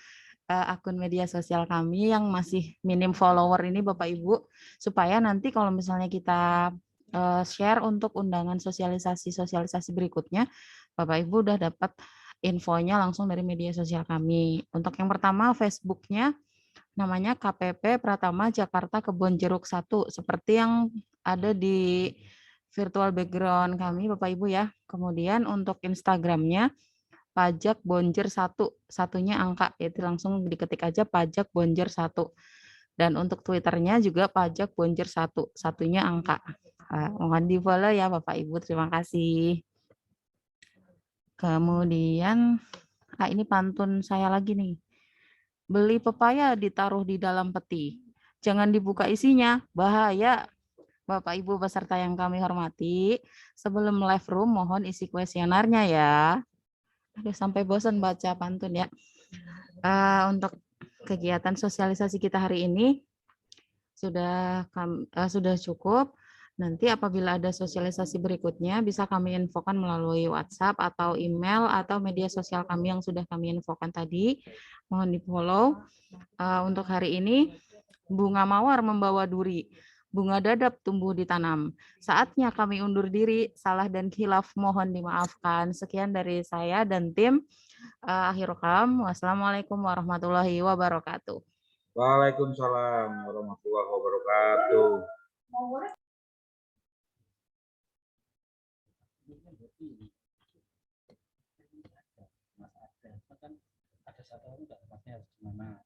Speaker 2: akun media sosial kami yang masih minim follower ini Bapak Ibu, supaya nanti kalau misalnya kita share untuk undangan sosialisasi berikutnya, Bapak Ibu udah dapat infonya langsung dari media sosial kami. Untuk yang pertama Facebooknya namanya KPP Pratama Jakarta Kebon Jeruk 1, seperti yang ada di virtual background kami Bapak Ibu ya. Kemudian untuk Instagramnya pajak bonjer 1, satunya angka, itu langsung diketik aja pajak bonjer 1. Dan untuk Twitternya juga pajak bonjer 1, satunya angka. Mohon di follow ya Bapak Ibu, terima kasih. Kemudian, ini pantun saya lagi nih. Beli pepaya ditaruh di dalam peti. Jangan dibuka isinya, bahaya. Bapak Ibu peserta yang kami hormati, sebelum live room mohon isi kuesionernya ya. Aduh, sampai bosan baca pantun ya. Untuk kegiatan sosialisasi kita hari ini sudah cukup. Nanti apabila ada sosialisasi berikutnya bisa kami infokan melalui WhatsApp atau email atau media sosial kami yang sudah kami infokan tadi. Mohon di-follow. Untuk hari ini bunga mawar membawa duri. Bunga dadap tumbuh ditanam. Saatnya kami undur diri, salah dan khilaf mohon dimaafkan. Sekian dari saya dan tim. Akhirul kalam. Wassalamualaikum warahmatullahi wabarakatuh.
Speaker 3: Waalaikumsalam warahmatullahi wabarakatuh.
Speaker 1: Ada satu orang nggak, harus gimana?